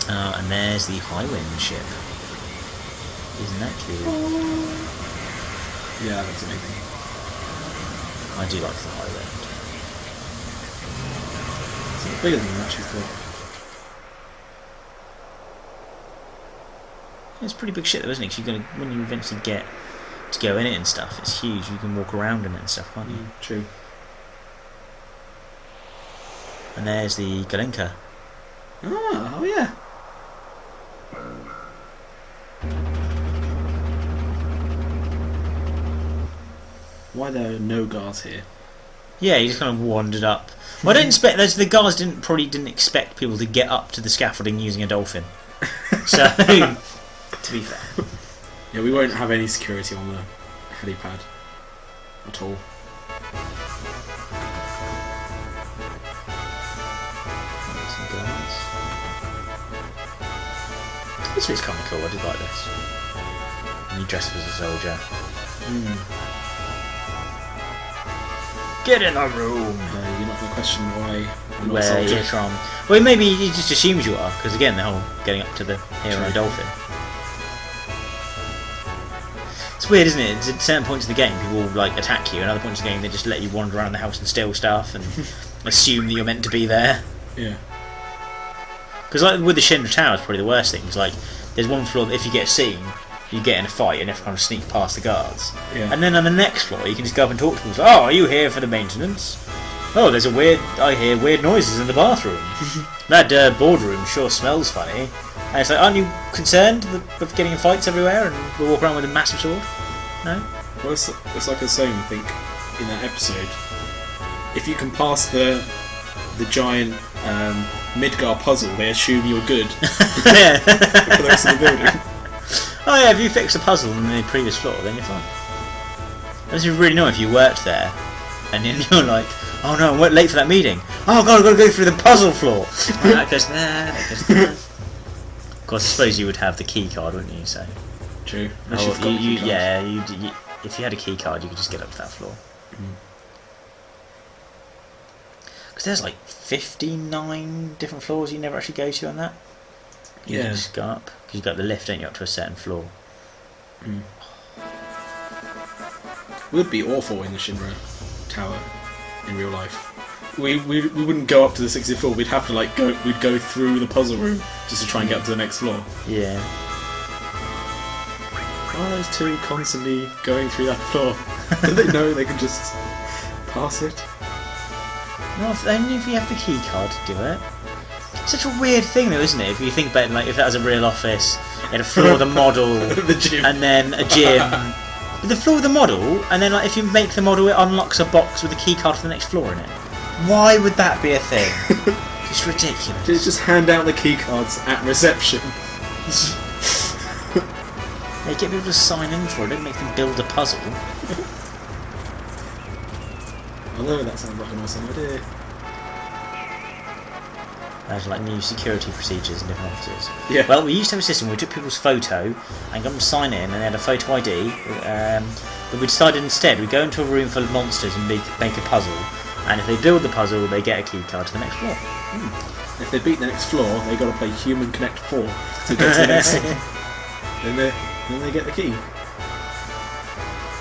And there's the Highwind ship. Isn't that cool? Yeah, that's amazing. I do like the Highwind. It's bigger than I actually thought. It's a pretty big ship though, isn't it? 'Cause when you eventually get to go in it and stuff, it's huge. You can walk around in it and stuff, can't you? True. And there's the Galenka. Oh yeah. Why there are no guards here? Yeah, he just kind of wandered up. Well, I don't expect the guards probably didn't expect people to get up to the scaffolding using a dolphin. So, to be fair, Yeah, we won't have any security on the helipad at all. some guards. This bit's kind of cool. I did like this. And you dress up as a soldier. Get in the room. You're not going to question why I'm not a Where soldier. you're from. Well, maybe he just assumes you are, because again, the whole getting up to the hero True. dolphin. It's weird, isn't it? At certain points in the game, people will like attack you, and other points in the game, they just let you wander around the house and steal stuff and assume that you're meant to be there. Yeah. Because like with the Shinra Tower, it's probably the worst thing. It's like there's one floor that if you get seen, you get in a fight and you have to kind of sneak past the guards. Yeah. And then on the next floor, you can just go up and talk to them. It's like, oh, are you here for the maintenance? Oh, I hear weird noises in the bathroom. That boardroom sure smells funny. And it's like, aren't you concerned of getting in fights everywhere and we'll walk around with a massive sword? No? Well, it's like I was saying, I think, in that episode. If you can pass the giant Midgar puzzle, they assume you're good Yeah. for the rest of the building. Oh yeah, if you fix a puzzle in the previous floor, then you're fine. This is really annoying if you worked there and then you're like, oh no, I'm late for that meeting. Oh god, I've got to go through the puzzle floor. And that goes there, that goes there. Of course, I suppose you would have the key card, wouldn't you? So, True. if you had a key card, you could just get up to that floor. Because there's like 59 different floors you never actually go to on that. You can just go up because you've got the lift, don't you, up to a certain floor. It would be awful in the Shinra Tower in real life. We wouldn't go up to the 60th floor. We'd have to we'd go through the puzzle room just to try and get up to the next floor. Yeah. Why are those two constantly going through that floor? Do they know they can just pass it? No, only if you have the key card to do it. It's such a weird thing though, isn't it? If you think about it, like if that was a real office, you had a floor with a model, The gym. and then a gym. But the floor with the model, and then like if you make the model, it unlocks a box with a key card for the next floor in it. Why would that be a thing? It's ridiculous. Just hand out the key cards at reception. They get people to sign in for it, don't make them build a puzzle. Although that sounds like an awesome idea. There's like new security procedures in different offices. Yeah. Well, we used to have a system where we took people's photo and got them to sign in, and they had a photo ID. But we decided instead we'd go into a room full of monsters and make a puzzle. And if they build the puzzle, they get a key card to the next floor. If they beat the next floor, they got to play Human Connect 4 to get to the next one. Then they get the key.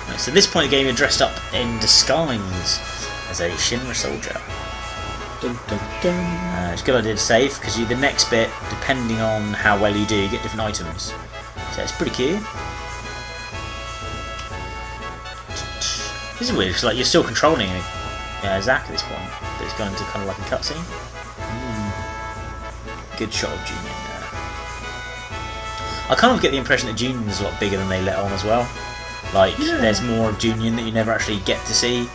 Right, so at this point in the game, you're dressed up in disguise as a Shinra soldier. Dun, dun, dun. It's a good idea to save because the next bit, depending on how well you do, you get different items. So it's pretty cool. This is weird because like you're still controlling Zack at this point, but it's going into kind of like a cutscene. Good shot of Junior there. I kind of get the impression that Junion's a lot bigger than they let on as well. Like there's more of Junior that you never actually get to see.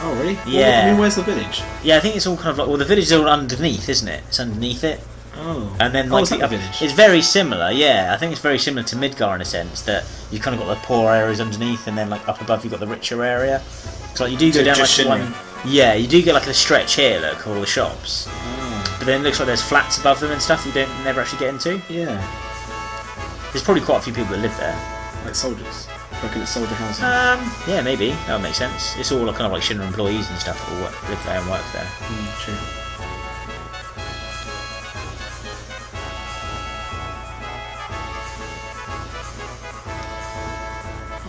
Oh really? Yeah. Well, I mean, where's the village? Yeah, I think it's all kind of like, well, the village is all underneath, isn't it? It's underneath it. Oh. And then like it's the village. it's very similar, yeah. I think it's very similar to Midgar in a sense that you kind of got the poor areas underneath, and then like up above you've got the richer area. So like you do go down like just one. Yeah, you do get like a stretch here, look, all the shops. Oh. But then it looks like there's flats above them and stuff you don't never actually get into. Yeah. There's probably quite a few people that live there. Like soldiers. Looking at soldier housing. Yeah, maybe that would make sense. It's all kind of like Shinra employees and stuff that all live there and work there. True.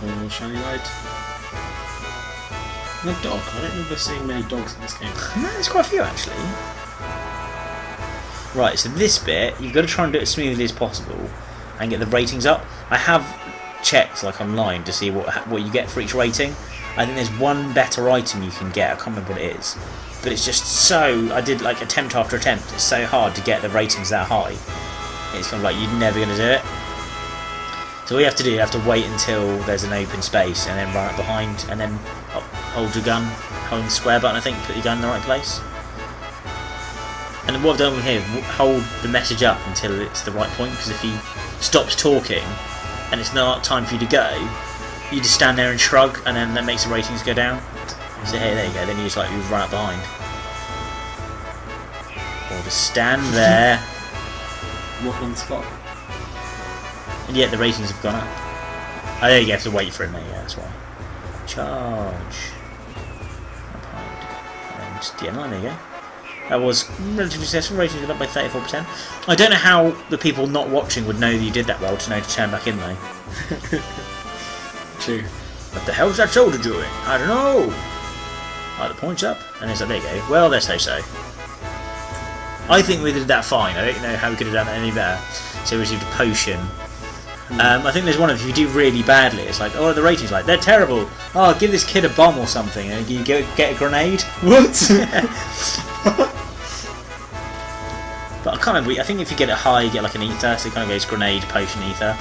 Oh, shiny light. And a dog. I don't remember seeing many dogs in this game. No, there's quite a few actually. Right, so this bit you've got to try and do it as smoothly as possible and get the ratings up. I have checked like online to see what you get for each rating. I think there's one better item you can get. I can't remember what it is, but it's just so. I did like attempt after attempt. It's so hard to get the ratings that high. It's kind of like you're never going to do it. So what you have to do, you have to wait until there's an open space and then run up behind and then hold your gun, hold the square button I think, put your gun in the right place. And what I've done here is hold the message up until it's the right point, because if he stops talking and it's not time for you to go, you just stand there and shrug, and then that makes the ratings go down. So here, there you go, then you just like you run up behind. Or just stand there. Walk on the spot. And yet the ratings have gone up. Oh, there you go, you have to wait for it, mate, yeah, that's why. Charge. Up behind. Just DM9, there you go. That was relatively successful, ratings went up by 34%. I don't know how the people not watching would know that you did that well to know to turn back in though. True. What the hell's that soldier doing? I don't know. Right, the point's up, and it's like, there you go. Well, let's so. I think we did that fine. I don't know how we could have done that any better. So we received a potion. I think there's one of, if you do really badly, it's like, oh, the rating's like, they're terrible. Oh, give this kid a bomb or something, and you get a grenade. What? But I think if you get it high, you get like an ether, so it kind of goes grenade, potion, ether.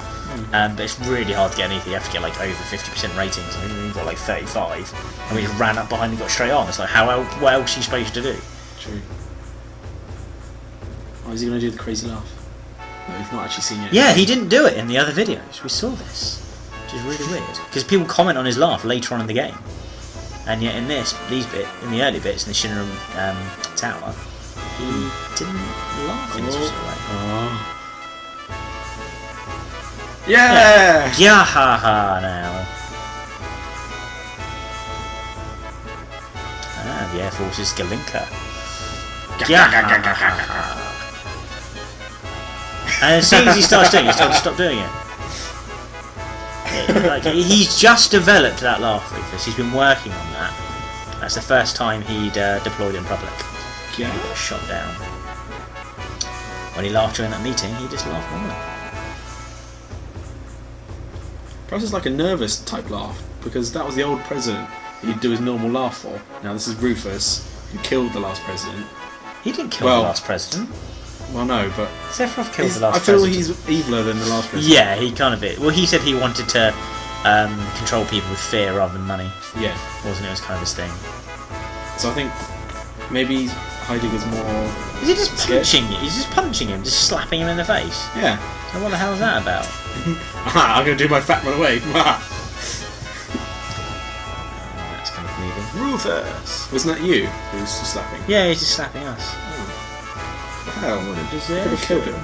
But it's really hard to get an ether. You have to get like over 50% ratings. I think we've got like 35, and we just ran up behind and got straight on. It's like, what else are you supposed to do? True. Oh, is he going to do the crazy laugh? No, we've not actually seen it. Yeah, he didn't do it in the other videos. We saw this, which is really weird. Because people comment on his laugh later on in the game, and yet in the early bits in the Shinra Tower, he didn't laugh in this way. Oh. Yeah! Yeah, ha ha now. The Air Force's Galinka. Yeah, ha ha. And as soon as he starts doing it, he's told to stop doing it. He's just developed that laugh, Rufus. He's been working on that. That's the first time he'd deployed in public. Yeah. He got shot down. When he laughed during that meeting, he just laughed normally. Perhaps it's like a nervous type laugh, because that was the old president he'd do his normal laugh for. Now this is Rufus, who killed the last president. He didn't kill the last president. Well, no, but Sephiroth killed the last I feel president. he's eviler than the last president. Yeah, he kind of is. Well, he said he wanted to control people with fear rather than money. Yeah. Wasn't it? It was kind of his thing. So I think maybe Heidegger's more... Is he just punching him? He's just punching him, just slapping him in the face. Yeah. So what the hell is that about? I'm going to do my fat run away. That's kind of moving. Rufus! Wasn't that you who was just slapping? Yeah, he's just slapping us. Hell, What a could desertion. have killed him.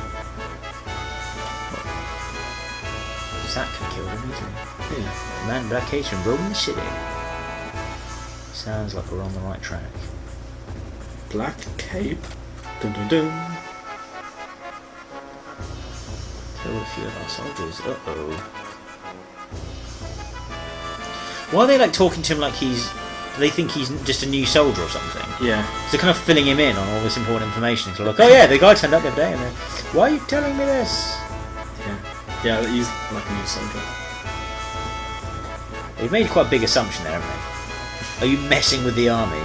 Zack could have killed him easily. Yeah. Man, Black Cage and roaming the city. Sounds like we're on the right track. Black cape. Dun dun dun. Killed a few of our soldiers. Uh-oh. Why are they like talking to him like he's... They think he's just a new soldier or something. Yeah. So they're kind of filling him in on all this important information. So like, oh yeah, the guy turned up the other day, and then, why are you telling me this? Yeah. Yeah, he's like a new soldier. They've made quite a big assumption there, haven't they? Are you messing with the army?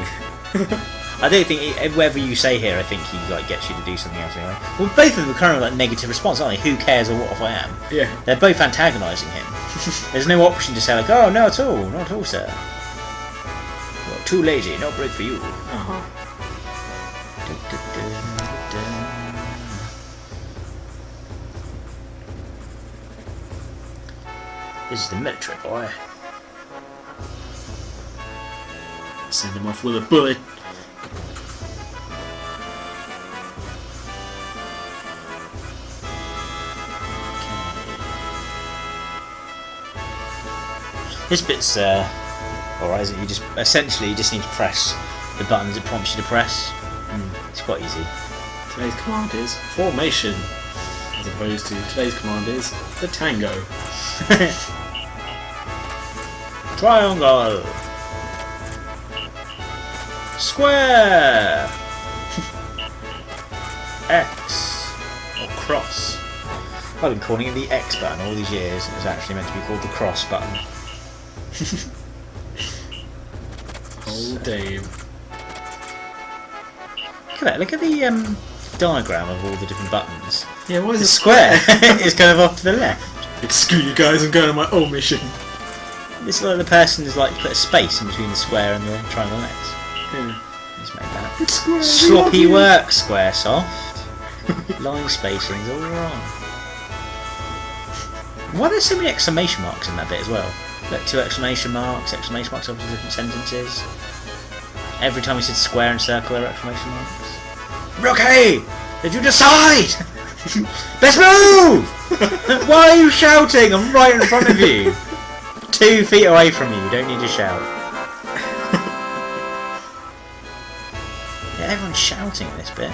I don't think whatever you say here, I think he like gets you to do something else anyway. Well, both of them are kind of like negative response, aren't they? Who cares or what if I am? Yeah. They're both antagonising him. There's no option to say like, oh no, not at all, sir. Well, too lazy, no break for you. Uh-huh. This is the military, boy. Send him off with a bullet. This bit's alright, isn't it? You just need to press the buttons it prompts you to press. It's quite easy. Today's command is formation, as opposed to today's command is the tango. Triangle! Square! X! Or cross. I've been calling it the X button all these years, and it was actually meant to be called the cross button. Oh, Dave. Look at that, look at the diagram of all the different buttons. Yeah, why is The it square is kind of off to the left. Screw you guys, I'm going on my own mission. It's like the person has like put a space in between the square and the triangle X. Yeah. Just made that. It's square. Sloppy work, Squaresoft. Line spacing's all wrong. Why are there so many exclamation marks in that bit as well? Like 2 exclamation marks after different sentences. Every time we said square and circle, there were exclamation marks. Rocky! Did you decide? Best move! Why are you shouting? I'm right in front of you. 2 feet away from you. You don't need to shout. Yeah, everyone's shouting at this bit.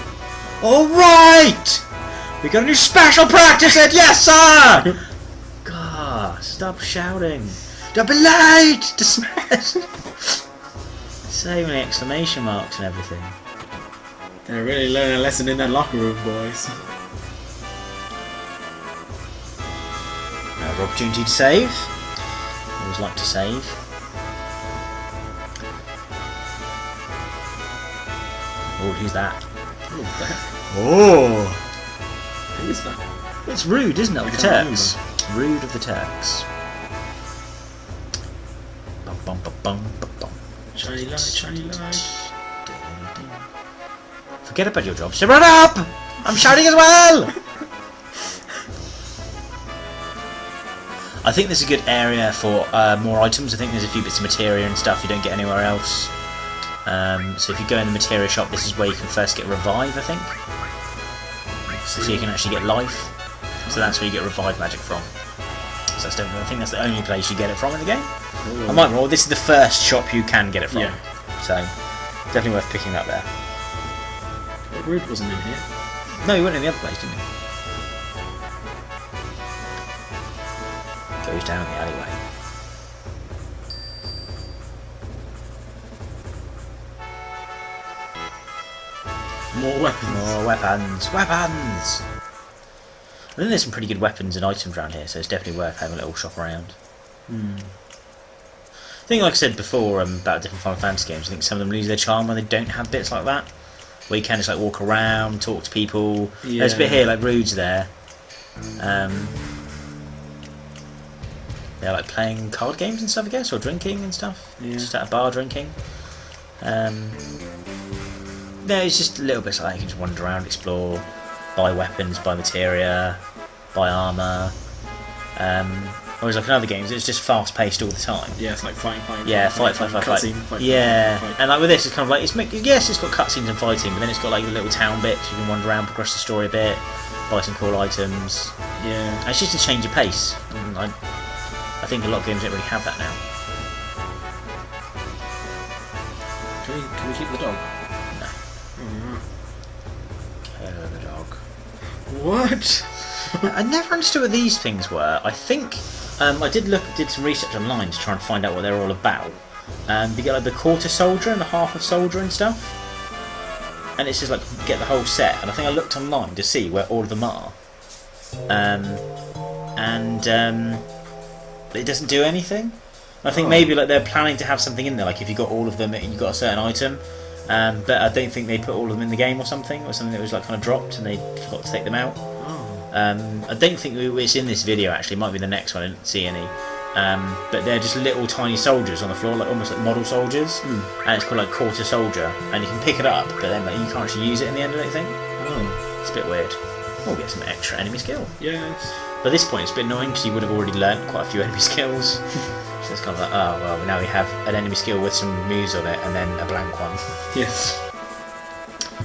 Alright! We got a new special practice at yes sir! God, stop shouting. Don't be late! Dismissed! So many exclamation marks and everything. They're really learning a lesson in that locker room, boys. Another opportunity to save. Always like to save. Oh, who's that? Oh! Who is that? It's Rude, isn't it? Of the can't Turks. Rude of the Turks. Bum, bum, bum, bum, bum, bum. Shiny light, shiny light. Forget about your job. So run up! I'm shouting as well! I think there's a good area for more items. I think there's a few bits of materia and stuff you don't get anywhere else. So if you go in the materia shop, this is where you can first get revive, I think. So you can actually get life. So that's where you get revive magic from. So that's definitely, I think that's the only place you get it from in the game. Ooh. I might be wrong. This is the first shop you can get it from. Yeah. So definitely worth picking up there. But Rude wasn't in here. No, he went in the other place, didn't he? Goes down the alleyway. More weapons. More weapons! Weapons! I think there's some pretty good weapons and items around here, so it's definitely worth having a little shop around. I think, like I said before about different Final Fantasy games, I think some of them lose their charm when they don't have bits like that. Where you can just like walk around, talk to people. Yeah. There's a bit here, like Rude's there. They're like playing card games and stuff, I guess, or drinking and stuff. Yeah. Just at a bar drinking. No, it's just little bits like that. You can just wander around, explore, buy weapons, buy materia, buy armour. Whereas like in other games, it's just fast paced all the time. Yeah, it's like fight. Yeah, fight. Cutscene, fight. Yeah, Fight. and like with this, it's kind of like yes, it's got cutscenes and fighting, but then it's got like the little town bits. You can wander around, progress the story a bit, buy some cool items. Yeah. And it's just a change of pace. And I think a lot of games don't really have that now. Can we keep the dog? Kill the dog. What? I never understood what these things were. I think I did some research online to try and find out what they're all about. You get like the quarter soldier and the half of soldier and stuff, and it's just like get the whole set. And I think I looked online to see where all of them are, it doesn't do anything. I think maybe like they're planning to have something in there, like if you got all of them, you got a certain item. But I don't think they put all of them in the game or something that was like kind of dropped and they forgot to take them out. I don't think it's in this video actually. It might be the next one. I didn't see any. But they're just little tiny soldiers on the floor, like almost like model soldiers, and it's called like quarter soldier, and you can pick it up, but then like, you can't actually use it in the end of anything. It's a bit weird. We'll get some extra enemy skill. Yes. By this point, it's a bit annoying because you would have already learnt quite a few enemy skills. So it's kind of like, oh well, now we have an enemy skill with some moves on it, and then a blank one. Yes.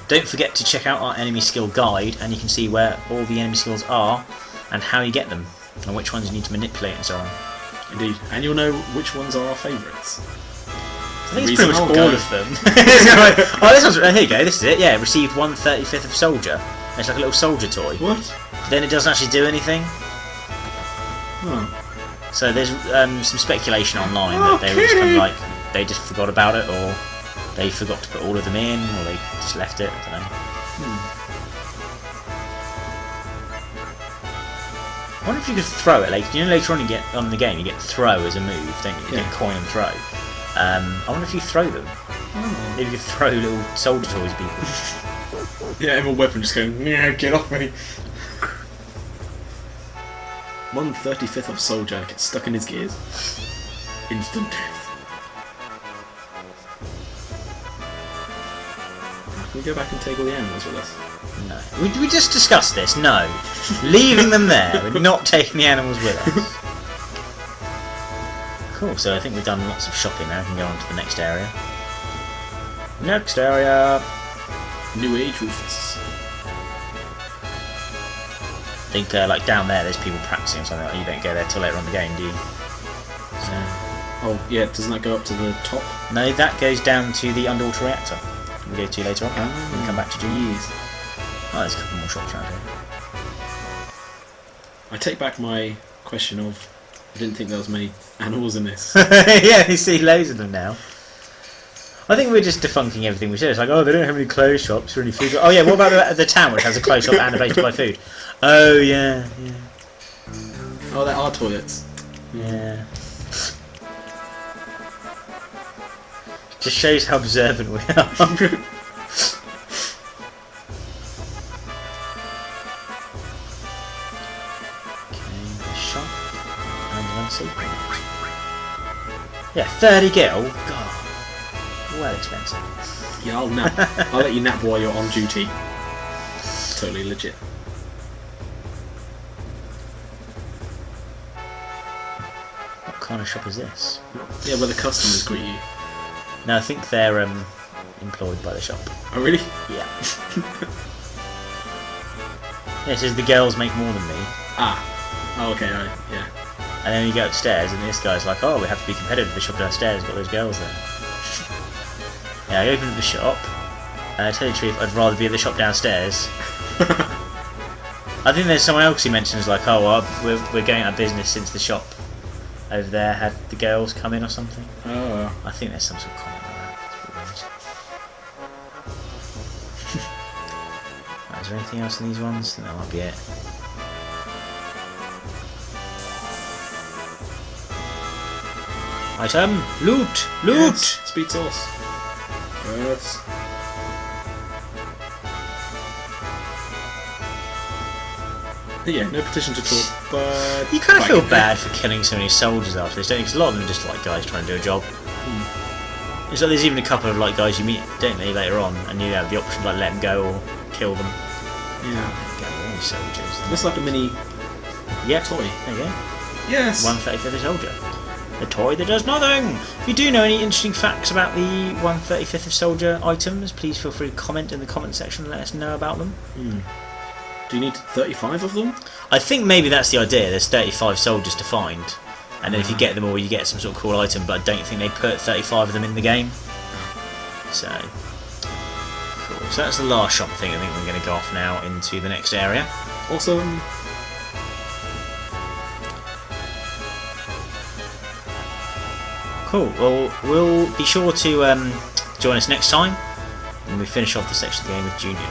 Don't forget to check out our enemy skill guide, and you can see where all the enemy skills are and how you get them and which ones you need to manipulate and so on. Indeed. And you'll know which ones are our favourites. I think it's pretty much all of them. Oh, this one's, here you go, this is it. Yeah, received 1/35 of soldier. It's like a little soldier toy. What? Then it doesn't actually do anything. Oh. So there's some speculation online that they were just kind of like they just forgot about it, or they forgot to put all of them in, or they just left it. I don't know. I wonder if you could throw it. Like, you know, later on you get on the game, you get throw as a move, don't you? You get coin and throw. I wonder if you throw them. Maybe you could throw little soldier toys at people. Yeah, every weapon just going, yeah, get off me. 1/35 of soldier gets stuck in his gears. Instant death. Can we go back and take all the animals with us? No. We just discussed this. No. Leaving them there. We're not taking the animals with us. Cool, so I think we've done lots of shopping now. We can go on to the next area. Next area. New Age Rufus. I think like down there there's people practicing or something. Like, you don't go there till later on in the game, do you? So, Oh, yeah, doesn't that go up to the top? no, that goes down to the underwater reactor. we go to later on. And come back to Junior. Yes. Oh, there's a couple more shops around here. I take back my question of I didn't think there was many animals in this. Yeah, you see loads of them now. I think we're just defunking everything we said. It's like, oh, they don't have any clothes shops or any food. Oh yeah, what about the town which has a clothes shop and a place to buy food? Oh yeah. Oh, there are toilets. Yeah. Just shows how observant we are. Okay, the shop and one secret. Yeah, 30 gil. God, well expensive. Yeah, I'll nap. I'll let you nap while you're on duty. Totally legit. What kind of shop is this? Yeah, where the customers greet you. No, I think they're employed by the shop. Oh, really? Yeah. Yeah, it says the girls make more than me. Ah. Oh, okay. Yeah. And then you go upstairs, and this guy's like, "Oh, we have to be competitive. The shop downstairs got those girls there." Yeah, I opened the shop. Tell you the truth, I'd rather be at the shop downstairs. I think there's someone else who mentions like, "Oh, well, we're going out of business since the shop over there had the girls come in or something." Oh. I think there's some sort of comment like that. It's a bit weird. Right, is there anything else in these ones? I think that might be it. Item! Loot! Loot! Yes. Speed sauce. Yes. Yeah, no petition to talk, but... You kind of feel bad for killing so many soldiers after this, don't you? Because a lot of them are just like guys trying to do a job. It's like there's even a couple of like guys you meet, don't they, later on, and you have the option to like let them go or kill them. Yeah. Get all these soldiers. Looks like a mini Yeah, toy. there you go. Yes! 135th soldier. A toy that does nothing! If you do know any interesting facts about the 135th soldier items, please feel free to comment in the comment section and let us know about them. Do you need 35 of them? I think maybe that's the idea. There's 35 soldiers to find, and then if you get them all, you get some sort of cool item. But I don't think they put 35 of them in the game. So cool. So that's the last shop thing. I think we're going to go off now into the next area. Awesome. Cool. Well, we'll be sure to join us next time when we finish off the section of the game with Junior.